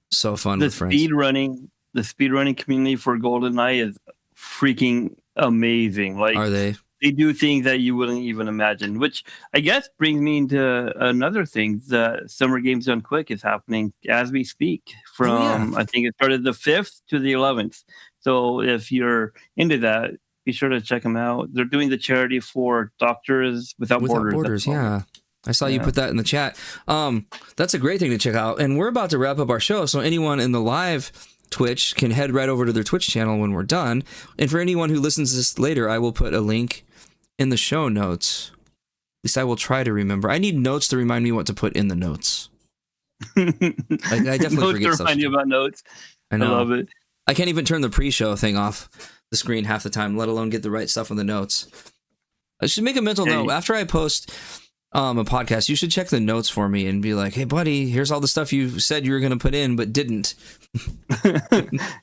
[SPEAKER 1] So fun with friends.
[SPEAKER 2] The speedrunning community for GoldenEye is freaking amazing. Like,
[SPEAKER 1] are they?
[SPEAKER 2] They do things that you wouldn't even imagine, which I guess brings me into another thing. The Summer Games Done Quick is happening as we speak from, I think it started the 5th to the 11th. So if you're into that, be sure to check them out. They're doing the charity for Doctors Without Borders.
[SPEAKER 1] Yeah. I saw you put that in the chat. That's a great thing to check out. And we're about to wrap up our show. So anyone in the live Twitch can head right over to their Twitch channel when we're done. And for anyone who listens to this later, I will put a link in the show notes. At least I will try to remember. I need notes to remind me what to put in the notes. I definitely forget stuff.
[SPEAKER 2] Remind you about notes.
[SPEAKER 1] I know.
[SPEAKER 2] I love it.
[SPEAKER 1] I can't even turn the pre-show thing off the screen half the time, let alone get the right stuff in the notes. I should make a mental note. After I post a podcast, you should check the notes for me and be like, hey, buddy, here's all the stuff you said you were going to put in, but didn't.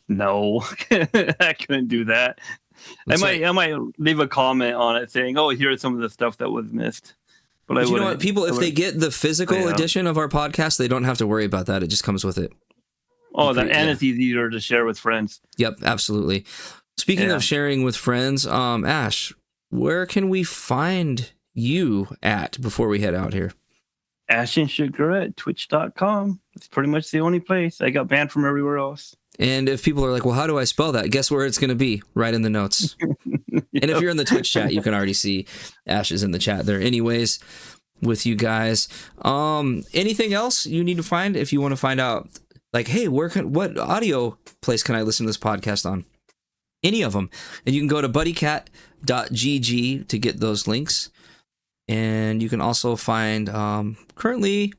[SPEAKER 2] No, I couldn't do that. I might leave a comment on it saying, oh, here's some of the stuff that was missed. But
[SPEAKER 1] you know what? People, if they get the physical edition of our podcast, they don't have to worry about that. It just comes with it.
[SPEAKER 2] Oh, and it's easier to share with friends.
[SPEAKER 1] Yep, absolutely. Speaking of sharing with friends, Ash, where can we find you at before we head out here?
[SPEAKER 2] Ashen Sugar at twitch.com. It's pretty much the only place. I got banned from everywhere else.
[SPEAKER 1] And if people are like, well, how do I spell that? Guess where it's going to be? Right in the notes. Yep. And if you're in the Twitch chat, you can already see Ash is in the chat there. Anyways, with you guys. Anything else you need to find if you want to find out, like, hey, what audio place can I listen to this podcast on? Any of them. And you can go to buddycat.gg to get those links. And you can also find currently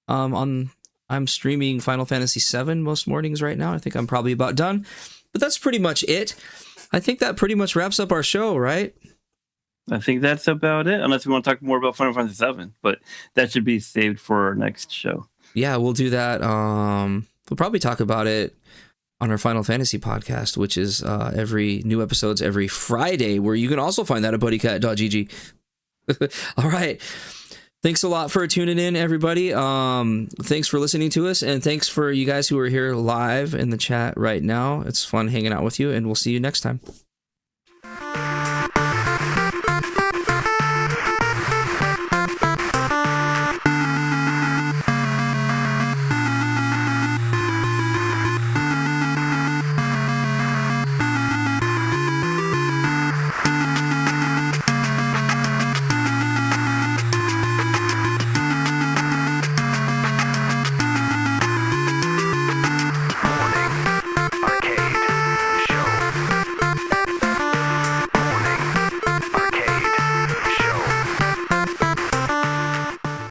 [SPEAKER 1] I'm streaming Final Fantasy VII most mornings right now. I think I'm probably about done. But that's pretty much it. I think that pretty much wraps up our show, right?
[SPEAKER 2] I think that's about it, unless we want to talk more about Final Fantasy VII. But that should be saved for our next show.
[SPEAKER 1] Yeah, we'll do that. We'll probably talk about it on our Final Fantasy podcast, which is every new episodes every Friday, where you can also find that at buddycat.gg. All right. Thanks a lot for tuning in, everybody. Thanks for listening to us, and thanks for you guys who are here live in the chat right now. It's fun hanging out with you, and we'll see you next time.